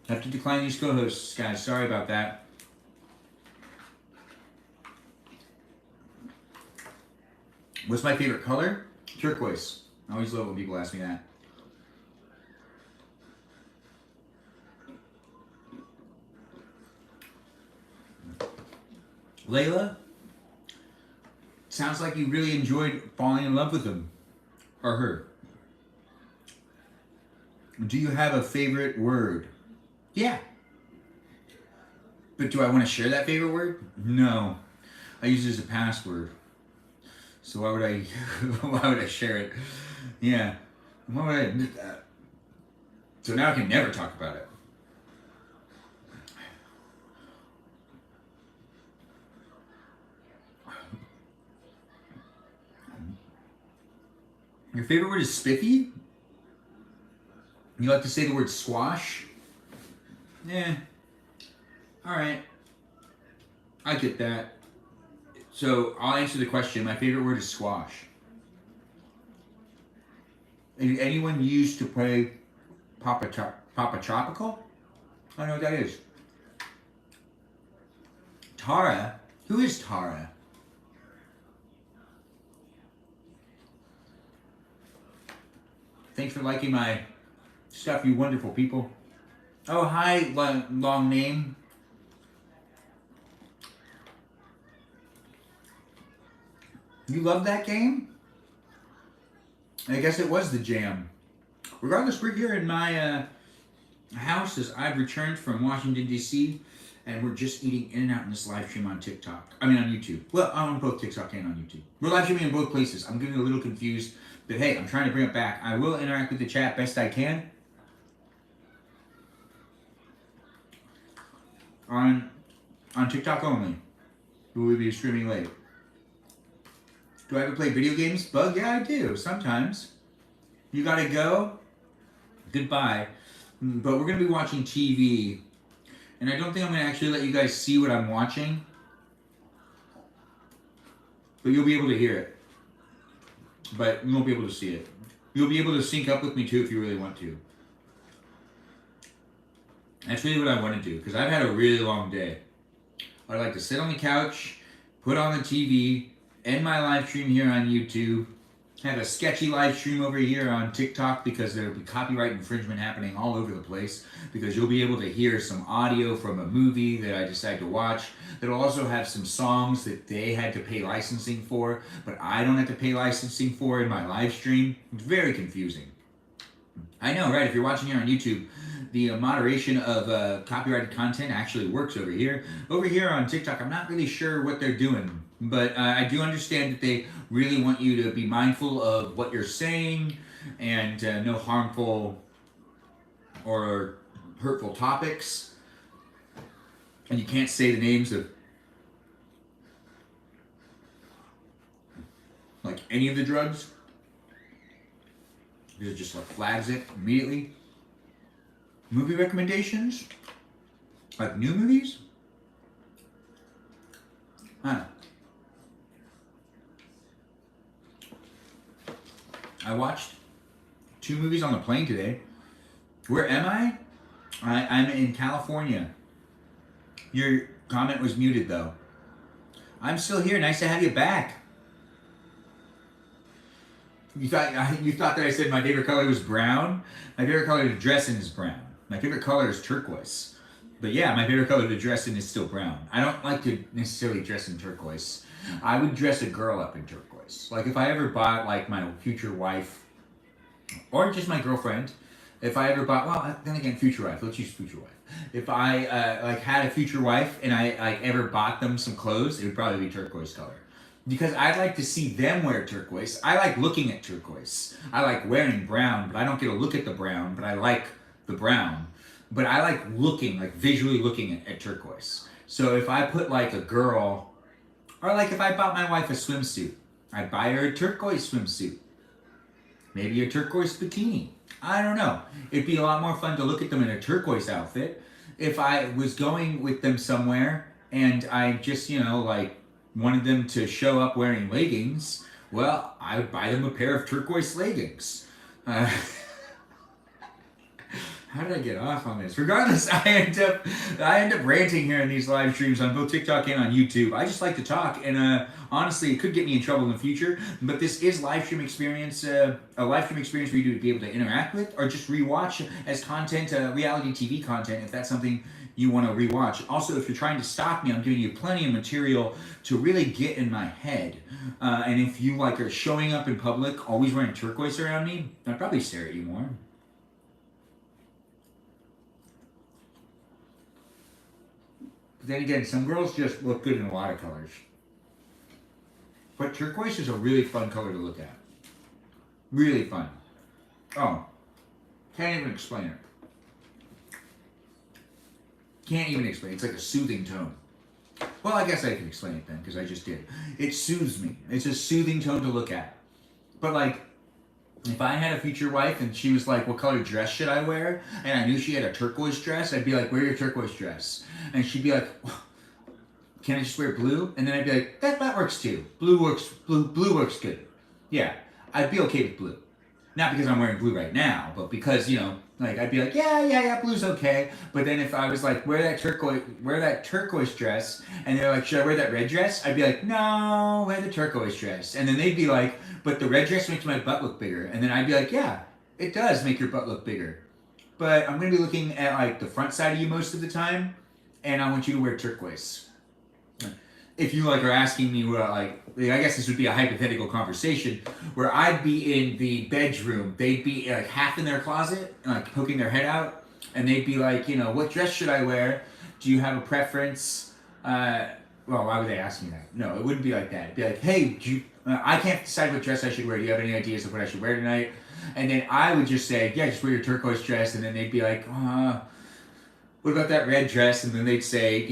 Have to decline these co-hosts, guys. Sorry about that. What's my favorite color? Turquoise. I always love when people ask me that. Layla, sounds like you really enjoyed falling in love with him or her. Do you have a favorite word? Yeah. But do I want to share that favorite word? No. I use it as a password. So why would I share it? Yeah. Why would I? So now I can never talk about it. Your favorite word is spiffy? You like to say the word squash? Yeah. Alright. I get that. So I'll answer the question. My favorite word is squash. Anyone used to play Papa Tropical? I don't know what that is. Tara? Who is Tara? Thanks for liking my stuff, you wonderful people. Oh, hi, long name. You love that game? I guess it was the jam. Regardless, we're here in my house as I've returned from Washington, D.C., and we're just eating In-N-Out in this live stream on TikTok. I mean, on YouTube. Well, on both TikTok and on YouTube. We're live streaming in both places. I'm getting a little confused, but hey, I'm trying to bring it back. I will interact with the chat best I can. On TikTok only. We will be streaming late. Do I ever play video games? Bug? Yeah, I do. Sometimes. You gotta go? Goodbye. But we're gonna be watching TV. And I don't think I'm gonna actually let you guys see what I'm watching. But you'll be able to hear it. But you won't be able to see it. You'll be able to sync up with me too if you really want to. That's really what I want to do, because I've had a really long day. I'd like to sit on the couch, put on the TV, end my live stream here on YouTube, have a sketchy live stream over here on TikTok because there'll be copyright infringement happening all over the place, because you'll be able to hear some audio from a movie that I decide to watch. That'll also have some songs that they had to pay licensing for, but I don't have to pay licensing for in my live stream. It's very confusing. I know, right? If you're watching here on YouTube, the moderation of copyrighted content actually works over here. Over here on TikTok, I'm not really sure what they're doing, but I do understand that they really want you to be mindful of what you're saying and no harmful or hurtful topics. And you can't say the names of like any of the drugs. Because it just like flags it immediately. Movie recommendations? Like new movies? I watched 2 movies on the plane today. Where am I? I'm in California. Your comment was muted though. I'm still here. Nice to have you back. You thought that I said my favorite color was brown? My favorite color to dress in is brown. My favorite color is turquoise. But yeah, my favorite color to dress in is still brown. I don't like to necessarily dress in turquoise. I would dress a girl up in turquoise. Like if I ever bought like my future wife, or just my girlfriend, if I ever bought, well, then again, future wife. Let's use future wife. If I like had a future wife and I like ever bought them some clothes, it would probably be turquoise color. Because I'd like to see them wear turquoise. I like looking at turquoise. I like wearing brown, but I don't get to look at the brown, but I like the brown. But I like looking, like visually looking at turquoise. So if I put like a girl, or like if I bought my wife a swimsuit, I'd buy her a turquoise swimsuit. Maybe a turquoise bikini. I don't know. It'd be a lot more fun to look at them in a turquoise outfit. If I was going with them somewhere and I just, like wanted them to show up wearing leggings, well, I would buy them a pair of turquoise leggings. How did I get off on this? Regardless, I end up ranting here in these live streams on both TikTok and on YouTube. I just like to talk, and honestly, it could get me in trouble in the future. But this is live stream experience, a live stream experience for you to be able to interact with, or just rewatch as content, reality TV content, if that's something you want to rewatch. Also, if you're trying to stop me, I'm giving you plenty of material to really get in my head. And if you are showing up in public, always wearing turquoise around me, I'd probably stare at you more. But then again, some girls just look good in a lot of colors. But turquoise is a really fun color to look at. Really fun. Oh, can't even explain it. Can't even explain it. It's like a soothing tone. Well, I guess I can explain it then, because I just did. It soothes me. It's a soothing tone to look at. But if I had a future wife and she was like, what color dress should I wear? And I knew she had a turquoise dress, I'd be like, wear your turquoise dress. And she'd be like, can I just wear blue? And then I'd be like, that works too. Blue works good. Yeah, I'd be okay with blue. Not because I'm wearing blue right now, but because, I'd be like, yeah, blue's okay. But then if I was like, wear that turquoise dress, and they're like, should I wear that red dress? I'd be like, no, wear the turquoise dress. And then they'd be like, but the red dress makes my butt look bigger. And then I'd be like, yeah, it does make your butt look bigger. But I'm going to be looking at the front side of you most of the time, and I want you to wear turquoise. If you are asking me I guess this would be a hypothetical conversation where I'd be in the bedroom, they'd be half in their closet, poking their head out, and they'd be like, what dress should I wear? Do you have a preference? Well, why would they ask me that? No, it wouldn't be like that. It'd be like, hey, I can't decide what dress I should wear. Do you have any ideas of what I should wear tonight? And then I would just say, yeah, just wear your turquoise dress. And then they'd be like, what about that red dress? And then they'd say,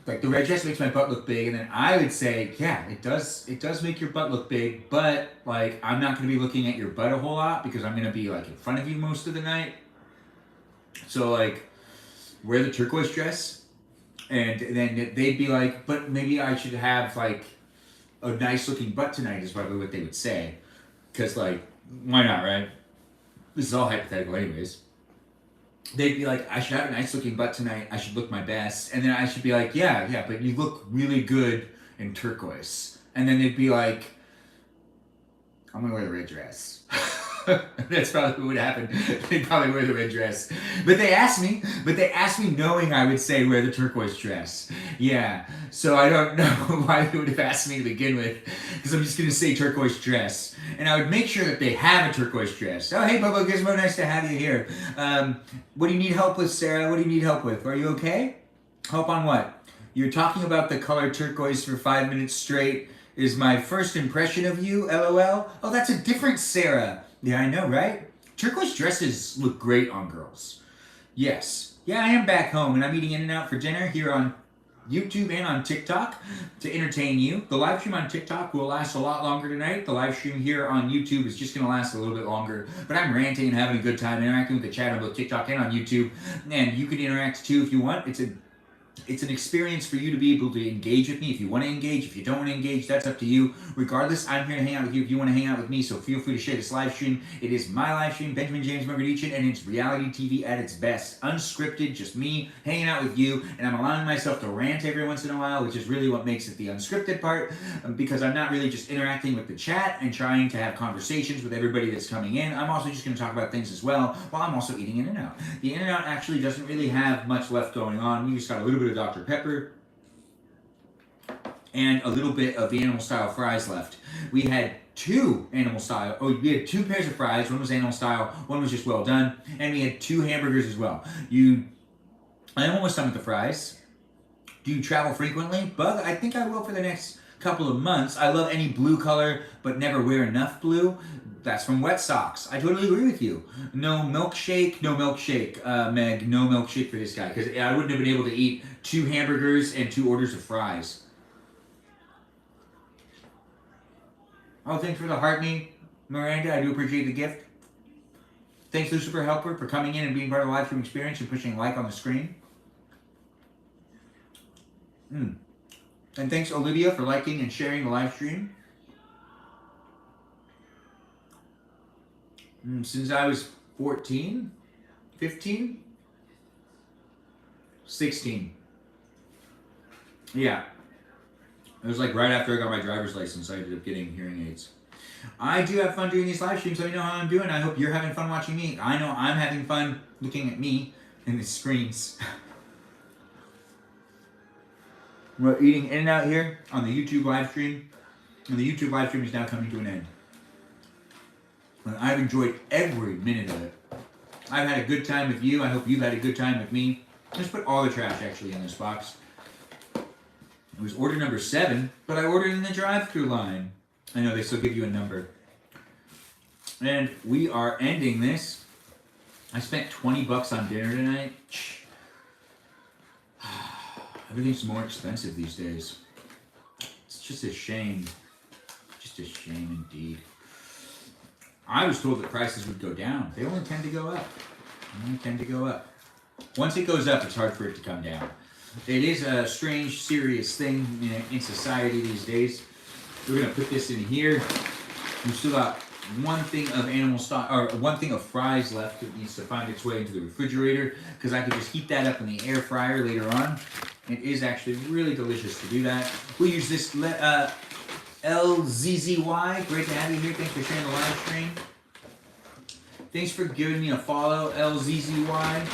the red dress makes my butt look big. And then I would say, yeah, it does make your butt look big, but I'm not going to be looking at your butt a whole lot because I'm going to be in front of you most of the night. So wear the turquoise dress. And then they'd be like, but maybe I should have a nice looking butt tonight is probably what they would say. Because why not, right? This is all hypothetical anyways. They'd be like, I should have a nice looking butt tonight. I should look my best. And then I should be like, yeah, but you look really good in turquoise. And then they'd be like, I'm going to wear the red dress. That's probably what would happen. They'd probably wear the red dress. But they asked me knowing I would say wear the turquoise dress. Yeah. So I don't know why they would have asked me to begin with, because I'm just going to say turquoise dress. And I would make sure that they have a turquoise dress. Oh, hey, Bobo Gizmo, nice to have you here. What do you need help with, Sarah? What do you need help with? Are you okay? Help on what? You're talking about the color turquoise for 5 minutes straight. Is my first impression of you, LOL? Oh, that's a different Sarah. Yeah, I know, right? Turquoise dresses look great on girls. Yes. Yeah, I am back home, and I'm eating In-N-Out for dinner here on YouTube and on TikTok to entertain you. The live stream on TikTok will last a lot longer tonight. The live stream here on YouTube is just going to last a little bit longer. But I'm ranting and having a good time interacting with the chat on both TikTok and on YouTube. And you can interact too if you want. It's It's an experience for you to be able to engage with me. If you want to engage, if you don't want to engage, that's up to you. Regardless, I'm here to hang out with you if you want to hang out with me, so feel free to share this live stream. It is my live stream, Benjamin James Magrdichian, and it's reality TV at its best. Unscripted, just me hanging out with you, and I'm allowing myself to rant every once in a while, which is really what makes it the unscripted part, because I'm not really just interacting with the chat and trying to have conversations with everybody that's coming in. I'm also just going to talk about things as well, while I'm also eating In-N-Out. The In-N-Out actually doesn't really have much left going on. We just got a little bit of Dr. Pepper and a little bit of the animal style fries left. We had two we had two pairs of fries. One was animal style, one was just well done, and we had two hamburgers as well. I almost done with the fries. Do you travel frequently? Bug, I think I will for the next couple of months. I love any blue color, but never wear enough blue. That's from Wet Socks. I totally agree with you. No milkshake, Meg, no milkshake for this guy, because I wouldn't have been able to eat 2 hamburgers and 2 orders of fries. Oh, thanks for the heart me, Miranda. I do appreciate the gift. Thanks, Lucifer Helper, for coming in and being part of the live stream experience and pushing like on the screen. And thanks, Olivia, for liking and sharing the live stream. Since I was 14, 15, 16. Yeah. It was like right after I got my driver's license, I ended up getting hearing aids. I do have fun doing these live streams. Let me know how I'm doing. I hope you're having fun watching me. I know I'm having fun looking at me in the screens. We're eating In-N-Out here on the YouTube live stream. And the YouTube live stream is now coming to an end. And I've enjoyed every minute of it. I've had a good time with you. I hope you've had a good time with me. Let's put all the trash actually in this box. It was order number 7, but I ordered in the drive-thru line. I know they still give you a number. And we are ending this. I spent $20 on dinner tonight. Everything's more expensive these days. It's just a shame. Just a shame indeed. I was told that prices would go down. They only tend to go up. Once it goes up, it's hard for it to come down. It is a strange, serious thing in society these days. We're gonna put this in here. We've still got one thing of animal stock, or one thing of fries left that needs to find its way into the refrigerator, because I could just heat that up in the air fryer later on. It is actually really delicious to do that. We'll use this LZZY. Great to have you here. Thanks for sharing the live stream. Thanks for giving me a follow, LZZY.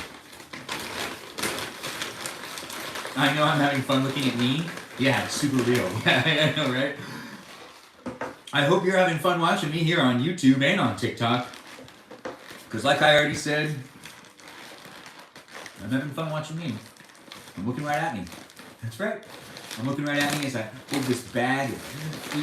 I know I'm having fun looking at me. Yeah, it's super real. Yeah, I know, right? I hope you're having fun watching me here on YouTube and on TikTok. Because like I already said, I'm having fun watching me. I'm looking right at me. That's right. I'm looking right at me as I hold this bag of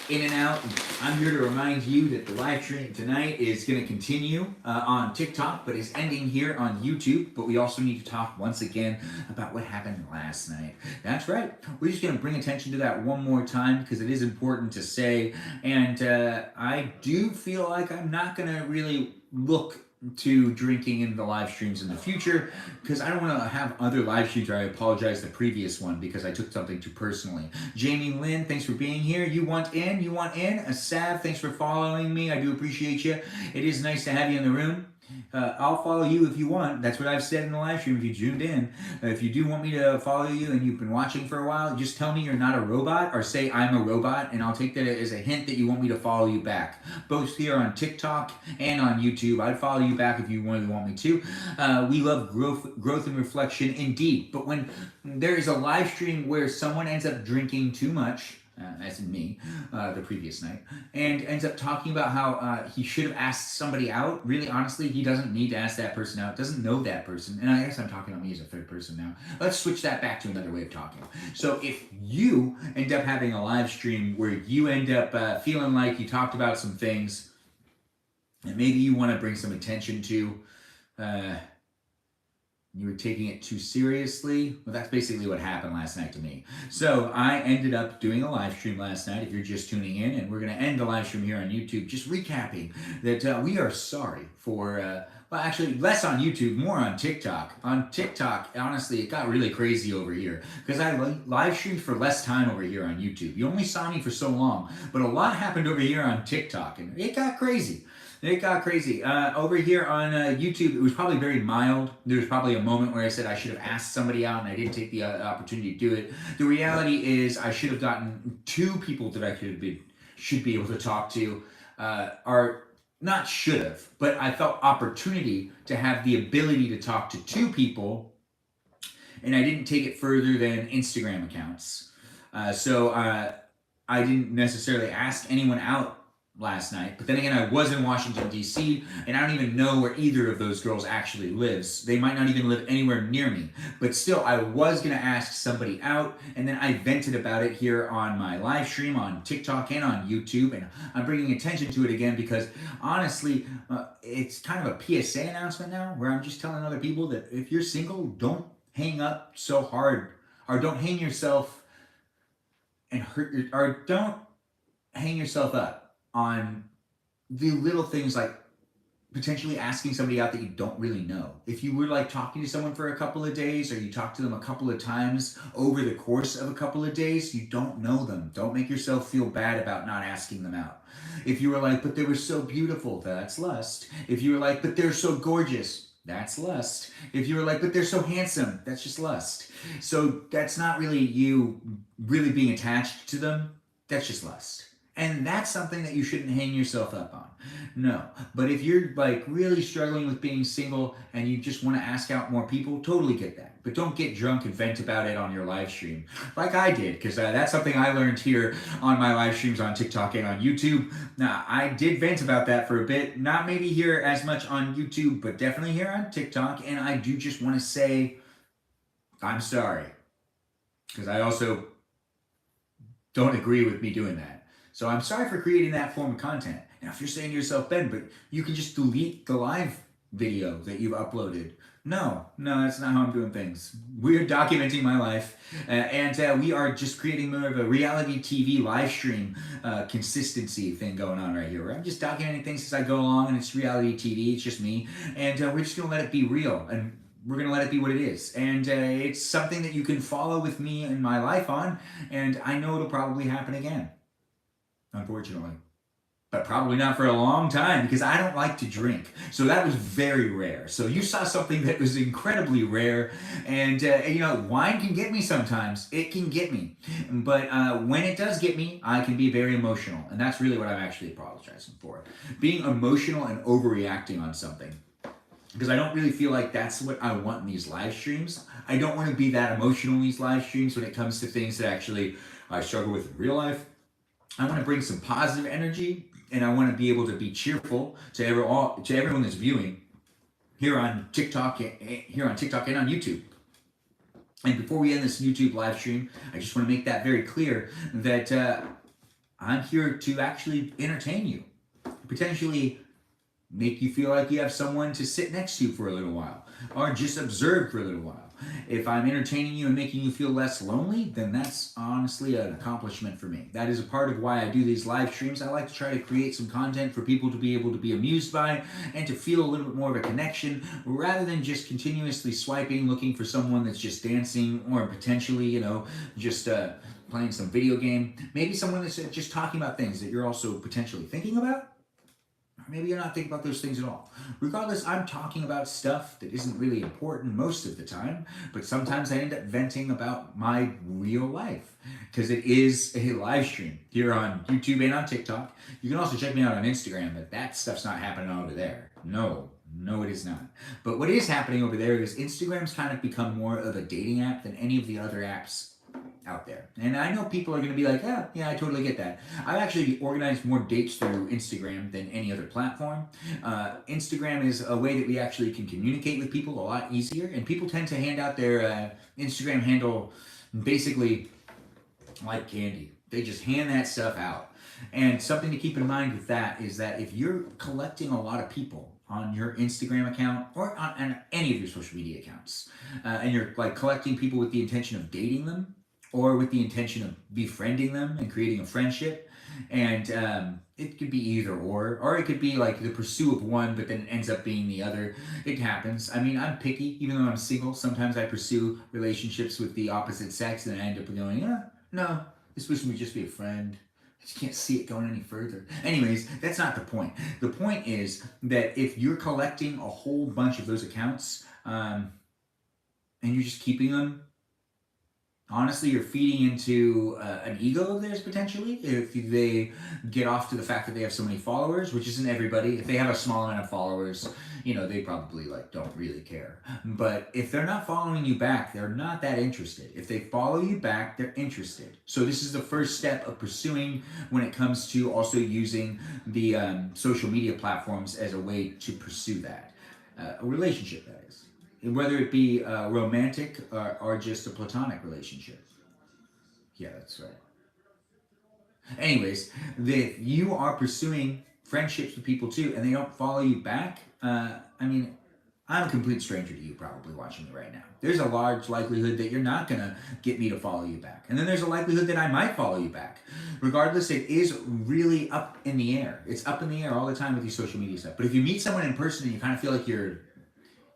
eating In-N-Out. I'm here to remind you that the live stream tonight is going to continue on TikTok, but is ending here on YouTube. But we also need to talk once again about what happened last night. That's right. We're just going to bring attention to that one more time because it is important to say. And I do feel like I'm not going to really look to drinking in the live streams in the future because I don't want to have other live streams where I apologize the previous one because I took something too personally. Jamie Lynn, thanks for being here. You want in? A Sav, thanks for following me. I do appreciate you. It is nice to have you in the room. I'll follow you if you want. That's what I've said in the live stream if you tuned in. If you do want me to follow you and you've been watching for a while, just tell me you're not a robot or say I'm a robot and I'll take that as a hint that you want me to follow you back. Both here on TikTok and on YouTube. I'd follow you back if you really want me to. We love growth and reflection indeed. But when there is a live stream where someone ends up drinking too much, as in me, the previous night, and ends up talking about how he should have asked somebody out. Really, honestly, he doesn't need to ask that person out. Doesn't know that person. And I guess I'm talking about me as a third person now. Let's switch that back to another way of talking. So if you end up having a live stream where you end up feeling like you talked about some things and maybe you want to bring some attention to, you were taking it too seriously. Well, that's basically what happened last night to me. So I ended up doing a live stream last night, if you're just tuning in, and we're going to end the live stream here on YouTube, just recapping that we are sorry for Well, actually, less on YouTube, more on TikTok. On TikTok, honestly, it got really crazy over here because I live streamed for less time over here on YouTube. You only saw me for so long, but a lot happened over here on TikTok, and it got crazy. It got crazy. Over here on YouTube, it was probably very mild. There was probably a moment where I said I should have asked somebody out, and I didn't take the opportunity to do it. The reality is, I should have gotten 2 people that I should be able to talk to. Are not should have, but I felt opportunity to have the ability to talk to 2 people, and I didn't take it further than Instagram accounts. So I didn't necessarily ask anyone out last night, but then again, I was in Washington, D.C., and I don't even know where either of those girls actually lives. They might not even live anywhere near me, but still, I was going to ask somebody out, and then I vented about it here on my live stream on TikTok and on YouTube, and I'm bringing attention to it again because, honestly, it's kind of a PSA announcement now, where I'm just telling other people that if you're single, don't hang up so hard, or don't hang yourself and don't hang yourself up on the little things like potentially asking somebody out that you don't really know. If you were like talking to someone for a couple of days, or you talked to them a couple of times over the course of a couple of days, you don't know them. Don't make yourself feel bad about not asking them out. If you were like, but they were so beautiful, that's lust. If you were like, but they're so gorgeous, that's lust. If you were like, but they're so handsome, that's just lust. So that's not really you really being attached to them. That's just lust. And that's something that you shouldn't hang yourself up on. No. But if you're like really struggling with being single and you just want to ask out more people, totally get that. But don't get drunk and vent about it on your live stream like I did, because that's something I learned here on my live streams on TikTok and on YouTube. Now, I did vent about that for a bit. Not maybe here as much on YouTube, but definitely here on TikTok. And I do just want to say I'm sorry, because I also don't agree with me doing that. So I'm sorry for creating that form of content. Now, if you're saying to yourself, Ben, but you can just delete the live video that you've uploaded. No, that's not how I'm doing things. We're documenting my life, and we are just creating more of a reality TV live stream consistency thing going on right here, where I'm just documenting things as I go along, and it's reality TV, it's just me, and we're just going to let it be real, and we're going to let it be what it is. And it's something that you can follow with me in my life on, and I know it'll probably happen again. Unfortunately. But probably not for a long time, because I don't like to drink. So that was very rare. So you saw something that was incredibly rare. And, wine can get me sometimes. It can get me. But when it does get me, I can be very emotional. And that's really what I'm actually apologizing for. Being emotional and overreacting on something. Because I don't really feel like that's what I want in these live streams. I don't want to be that emotional in these live streams when it comes to things that actually I struggle with in real life. I want to bring some positive energy, and I want to be able to be cheerful to everyone that's viewing here on TikTok and on YouTube. And before we end this YouTube live stream, I just want to make that very clear that I'm here to actually entertain you, potentially make you feel like you have someone to sit next to you for a little while, or just observe for a little while. If I'm entertaining you and making you feel less lonely, then that's honestly an accomplishment for me. That is a part of why I do these live streams. I like to try to create some content for people to be able to be amused by and to feel a little bit more of a connection, rather than just continuously swiping, looking for someone that's just dancing, or potentially, just playing some video game. Maybe someone that's just talking about things that you're also potentially thinking about. Maybe you're not thinking about those things at all. Regardless, I'm talking about stuff that isn't really important most of the time, but sometimes I end up venting about my real life, because it is a live stream here on YouTube and on TikTok. You can also check me out on Instagram, but that stuff's not happening over there. No, it is not. But what is happening over there is Instagram's kind of become more of a dating app than any of the other apps out there. And I know people are going to be like, yeah, I totally get that. I've actually organized more dates through Instagram than any other platform. Instagram is a way that we actually can communicate with people a lot easier, and people tend to hand out their Instagram handle basically like candy. They just hand that stuff out. And something to keep in mind with that is that if you're collecting a lot of people on your Instagram account or on any of your social media accounts, and you're like collecting people with the intention of dating them, or with the intention of befriending them and creating a friendship. And it could be either or it could be like the pursuit of one, but then it ends up being the other. It happens. I mean, I'm picky, even though I'm single. Sometimes I pursue relationships with the opposite sex, and I end up going, no, this person would just be a friend. I just can't see it going any further. Anyways, that's not the point. The point is that if you're collecting a whole bunch of those accounts, and you're just keeping them, honestly, you're feeding into an ego of theirs potentially. If they get off to the fact that they have so many followers, which isn't everybody. If they have a small amount of followers, they probably don't really care. But if they're not following you back, they're not that interested. If they follow you back, they're interested. So this is the first step of pursuing when it comes to also using the social media platforms as a way to pursue that. A relationship, that is. Whether it be romantic or just a platonic relationship. Yeah, that's right. Anyways, if you are pursuing friendships with people too, and they don't follow you back, I'm a complete stranger to you probably watching me right now. There's a large likelihood that you're not going to get me to follow you back. And then there's a likelihood that I might follow you back. Regardless, it is really up in the air. It's up in the air all the time with these social media stuff. But if you meet someone in person and you kind of feel like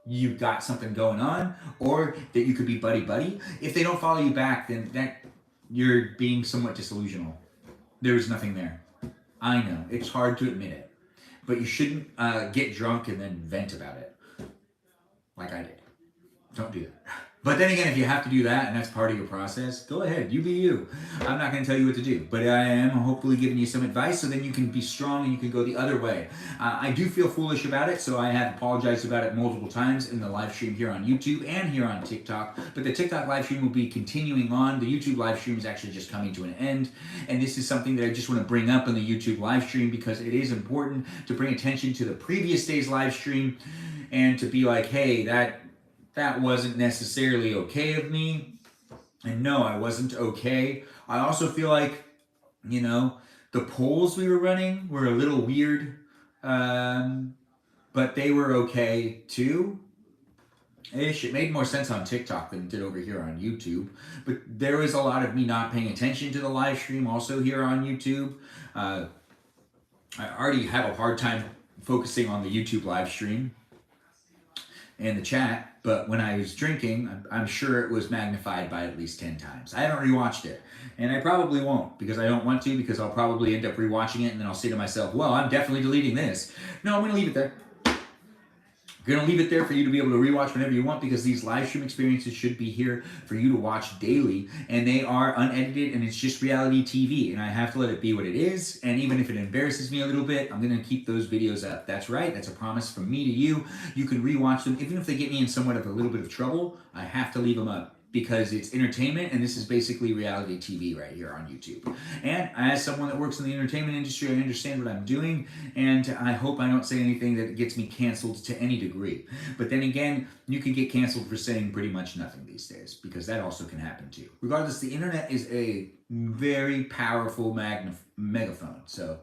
you've got something going on, or that you could be buddy-buddy, if they don't follow you back, then that you're being somewhat disillusional. There was nothing there. I know, it's hard to admit it. But you shouldn't get drunk and then vent about it. Like I did. Don't do that. But then again, if you have to do that and that's part of your process, go ahead, you be you. I'm not going to tell you what to do, but I am hopefully giving you some advice so then you can be strong and you can go the other way. I do feel foolish about it, so I have apologized about it multiple times in the live stream here on YouTube and here on TikTok, but the TikTok live stream will be continuing on. The YouTube live stream is actually just coming to an end, and this is something that I just want to bring up in the YouTube live stream because it is important to bring attention to the previous day's live stream and to be like, hey, that wasn't necessarily okay of me. And no, I wasn't okay. I also feel like, the polls we were running were a little weird, but they were okay too. It made more sense on TikTok than it did over here on YouTube. But there was a lot of me not paying attention to the live stream also here on YouTube. I already have a hard time focusing on the YouTube live stream and the chat, but when I was drinking, I'm sure it was magnified by at least 10 times. I haven't rewatched it, and I probably won't because I don't want to, because I'll probably end up rewatching it and then I'll say to myself, well, I'm definitely deleting this. No, I'm going to leave it there. I'm going to leave it there for you to be able to rewatch whenever you want, because these live stream experiences should be here for you to watch daily, and they are unedited, and it's just reality TV, and I have to let it be what it is. And even if it embarrasses me a little bit, I'm going to keep those videos up. That's right. That's a promise from me to you. You can rewatch them. Even if they get me in somewhat of a little bit of trouble, I have to leave them up, because it's entertainment, and this is basically reality TV right here on YouTube. And as someone that works in the entertainment industry, I understand what I'm doing, and I hope I don't say anything that gets me canceled to any degree. But then again, you can get canceled for saying pretty much nothing these days, because that also can happen too. Regardless, the internet is a very powerful megaphone, so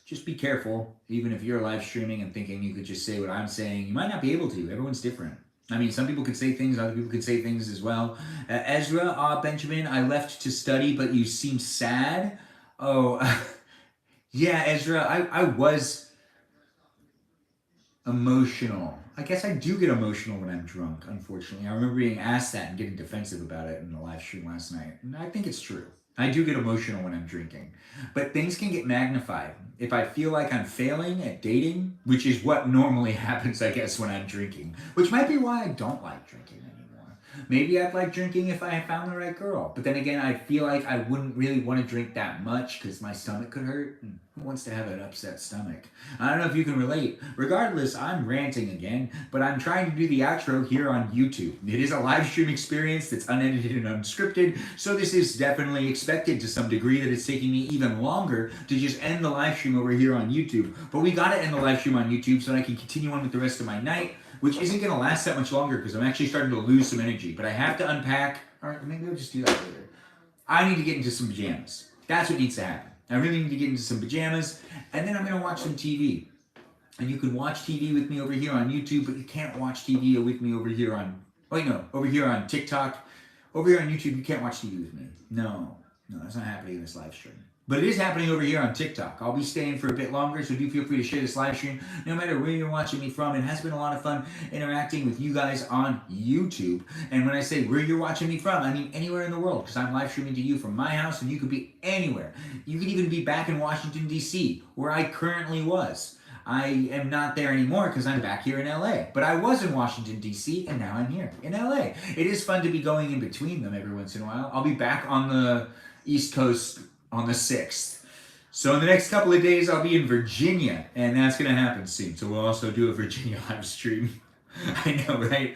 just be careful. Even if you're live streaming and thinking you could just say what I'm saying, you might not be able to. Everyone's different. I mean, some people could say things, other people could say things as well. Ezra, Benjamin, I left to study, but you seem sad. Oh, yeah, Ezra, I was emotional. I guess I do get emotional when I'm drunk, unfortunately. I remember being asked that and getting defensive about it in the live stream last night. And I think it's true. I do get emotional when I'm drinking. But things can get magnified. If I feel like I'm failing at dating, which is what normally happens, I guess, when I'm drinking, which might be why I don't like drinking anymore. Maybe I'd like drinking if I had found the right girl. But then again, I feel like I wouldn't really want to drink that much because my stomach could hurt. And who wants to have an upset stomach? I don't know if you can relate. Regardless, I'm ranting again, but I'm trying to do the outro here on YouTube. It is a live stream experience that's unedited and unscripted, so this is definitely expected to some degree that it's taking me even longer to just end the live stream over here on YouTube. But we gotta end the live stream on YouTube so that I can continue on with the rest of my night, which isn't gonna last that much longer because I'm actually starting to lose some energy. But I have to unpack. All right, maybe I'll just do that later. I need to get into some pajamas. That's what needs to happen. I really need to get into some pajamas, and then I'm going to watch some TV. And you can watch TV with me over here on YouTube, but you can't watch TV with me over here on, over here on TikTok Over here on YouTube, you can't watch TV with me. No, that's not happening in this live stream. But it is happening over here on TikTok. I'll be staying for a bit longer, so do feel free to share this live stream no matter where you're watching me from. It has been a lot of fun interacting with you guys on YouTube. And when I say where you're watching me from, I mean anywhere in the world, because I'm live streaming to you from my house, and you could be anywhere. You could even be back in Washington, D.C., where I currently was. I am not there anymore because I'm back here in LA. But I was in Washington, D.C., and now I'm here in LA. It is fun to be going in between them every once in a while. I'll be back on the East Coast on the 6th. So in the next couple of days, I'll be in Virginia, and that's going to happen soon. So we'll also do a Virginia live stream. I know, right?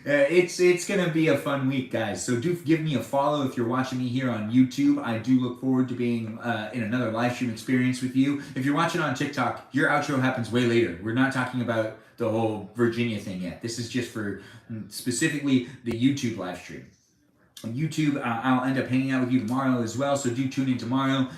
It's going to be a fun week, guys. So do give me a follow if you're watching me here on YouTube. I do look forward to being in another live stream experience with you. If you're watching on TikTok, your outro happens way later. We're not talking about the whole Virginia thing yet. This is just for specifically the YouTube live stream. On YouTube, I'll end up hanging out with you tomorrow as well, so do tune in tomorrow.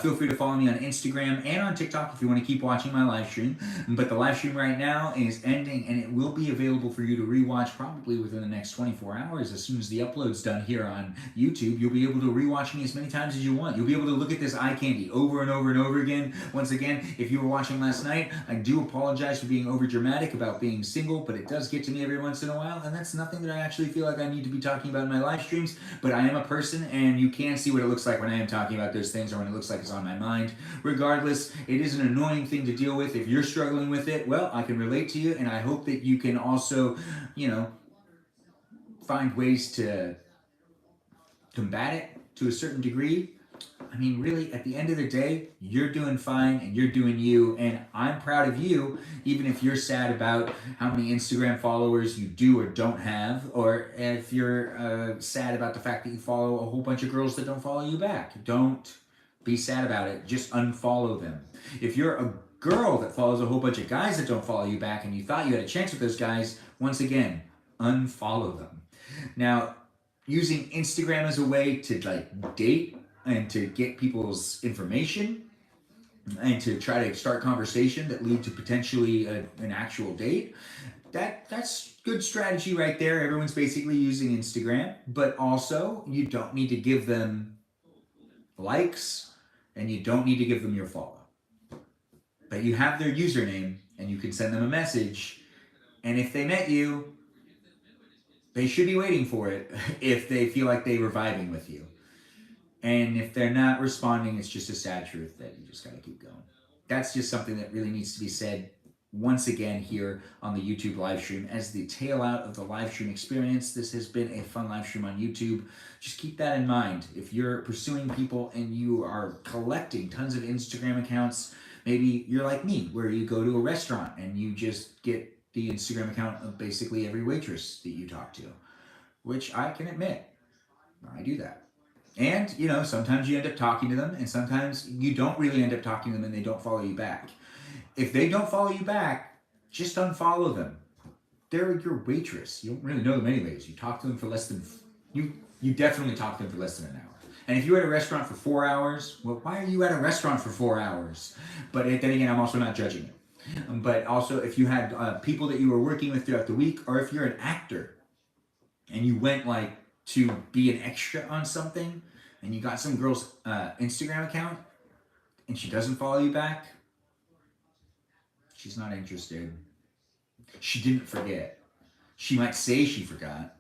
Feel free to follow me on Instagram and on TikTok if you want to keep watching my live stream. But the live stream right now is ending, and it will be available for you to rewatch probably within the next 24 hours. As soon as the upload's done here on YouTube, you'll be able to rewatch me as many times as you want. You'll be able to look at this eye candy over and over and over again. Once again, if you were watching last night, I do apologize for being over dramatic about being single, but it does get to me every once in a while, and that's nothing that I actually feel like I need to be talking about in my live streams. But I am a person, and you can see what it looks like when I am talking about those things or when it looks like it's on my mind. Regardless, it is an annoying thing to deal with. If you're struggling with it, well, I can relate to you, and I hope that you can also, find ways to combat it to a certain degree. I mean, really, at the end of the day, you're doing fine and you're doing you, and I'm proud of you, even if you're sad about how many Instagram followers you do or don't have, or if you're sad about the fact that you follow a whole bunch of girls that don't follow you back. Don't be sad about it. Just unfollow them. If you're a girl that follows a whole bunch of guys that don't follow you back and you thought you had a chance with those guys, once again, unfollow them. Now, using Instagram as a way to date and to get people's information and to try to start conversation that lead to potentially an actual date, that's good strategy right there. Everyone's basically using Instagram, but also you don't need to give them likes and you don't need to give them your follow. But you have their username and you can send them a message, and if they met you, they should be waiting for it if they feel like they were vibing with you. And if they're not responding, it's just a sad truth that you just got to keep going. That's just something that really needs to be said once again here on the YouTube live stream. As the tail out of the live stream experience, this has been a fun live stream on YouTube. Just keep that in mind. If you're pursuing people and you are collecting tons of Instagram accounts, maybe you're like me, where you go to a restaurant and you just get the Instagram account of basically every waitress that you talk to, which I can admit, I do that. And, sometimes you end up talking to them, and sometimes you don't really end up talking to them and they don't follow you back. If they don't follow you back, just unfollow them. They're your waitress. You don't really know them anyways. You talk to them for less than, you definitely talk to them for less than an hour. And if you're at a restaurant for 4 hours, well, why are you at a restaurant for 4 hours? But then again, I'm also not judging it. But also, if you had people that you were working with throughout the week, or if you're an actor and you went to be an extra on something and you got some girl's Instagram account and she doesn't follow you back, she's not interested. She didn't forget. She might say she forgot,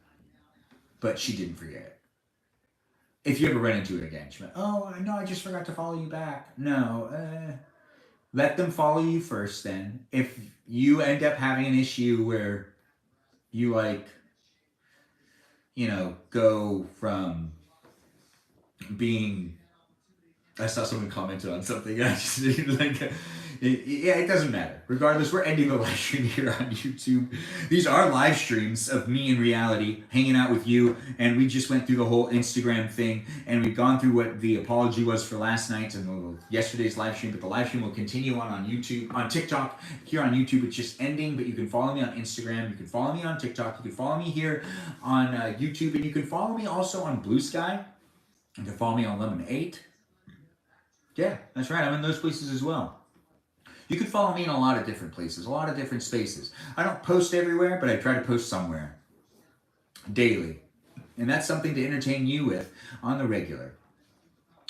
but she didn't forget. If you ever run into it again, she went, oh, no, I just forgot to follow you back. No, let them follow you first then. If you end up having an issue where you go from being, I saw someone commented on something, I just it doesn't matter. Regardless, we're ending the live stream here on YouTube. These are live streams of me in reality, hanging out with you, and we just went through the whole Instagram thing, and we've gone through what the apology was for last night and yesterday's live stream, but the live stream will continue on YouTube, on TikTok. Here on YouTube, it's just ending, but you can follow me on Instagram, you can follow me on TikTok, you can follow me here on YouTube, and you can follow me also on Blue Sky. You can follow me on Lemon 8. Yeah, that's right, I'm in those places as well. You can follow me in a lot of different places, a lot of different spaces. I don't post everywhere, but I try to post somewhere daily. And that's something to entertain you with on the regular.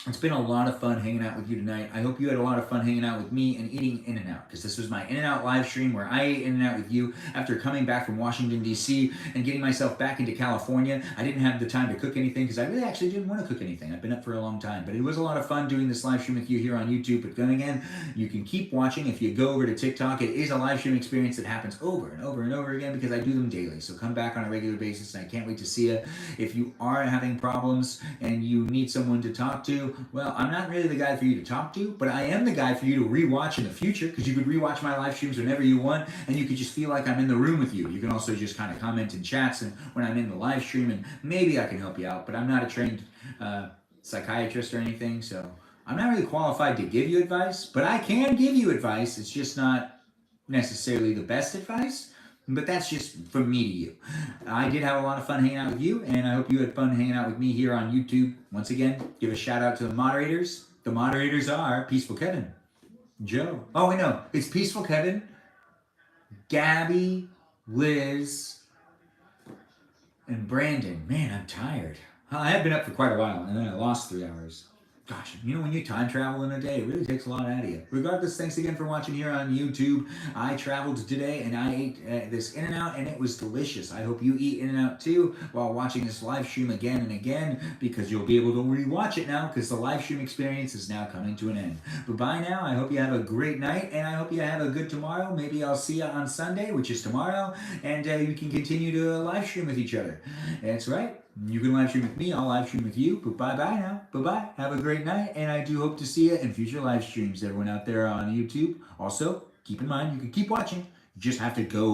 It's been a lot of fun hanging out with you tonight. I hope you had a lot of fun hanging out with me and eating In-N-Out, because this was my In-N-Out live stream where I ate In-N-Out with you after coming back from Washington, D.C. and getting myself back into California. I didn't have the time to cook anything because I really actually didn't want to cook anything. I've been up for a long time, but it was a lot of fun doing this live stream with you here on YouTube. But then again, you can keep watching. If you go over to TikTok, it is a live stream experience that happens over and over and over again because I do them daily. So come back on a regular basis, and I can't wait to see you. If you are having problems and you need someone to talk to, well, I'm not really the guy for you to talk to, but I am the guy for you to rewatch in the future, because you could rewatch my live streams whenever you want, and you could just feel like I'm in the room with you. You can also just kind of comment in chats and when I'm in the live stream, and maybe I can help you out, but I'm not a trained psychiatrist or anything, so I'm not really qualified to give you advice, but I can give you advice. It's just not necessarily the best advice. But that's just from me to you. I did have a lot of fun hanging out with you, and I hope you had fun hanging out with me here on YouTube. Once again, give a shout out to the moderators. The moderators are Peaceful Kevin, Joe. Oh, wait, no. It's Peaceful Kevin, Gabby, Liz, and Brandon. Man, I'm tired. I have been up for quite a while, and then I lost 3 hours. Gosh, you know, when you time travel in a day, it really takes a lot out of you. Regardless, thanks again for watching here on YouTube. I traveled today and I ate this In-N-Out, and it was delicious. I hope you eat In-N-Out too while watching this live stream again and again, because you'll be able to rewatch it now, because the live stream experience is now coming to an end. But bye now. I hope you have a great night, and I hope you have a good tomorrow. Maybe I'll see you on Sunday, which is tomorrow, and you can continue to live stream with each other. That's right. You can live stream with me, I'll live stream with you, but bye-bye now. Bye-bye. Have a great night, and I do hope to see you in future live streams, everyone out there on YouTube. Also, keep in mind, you can keep watching. You just have to go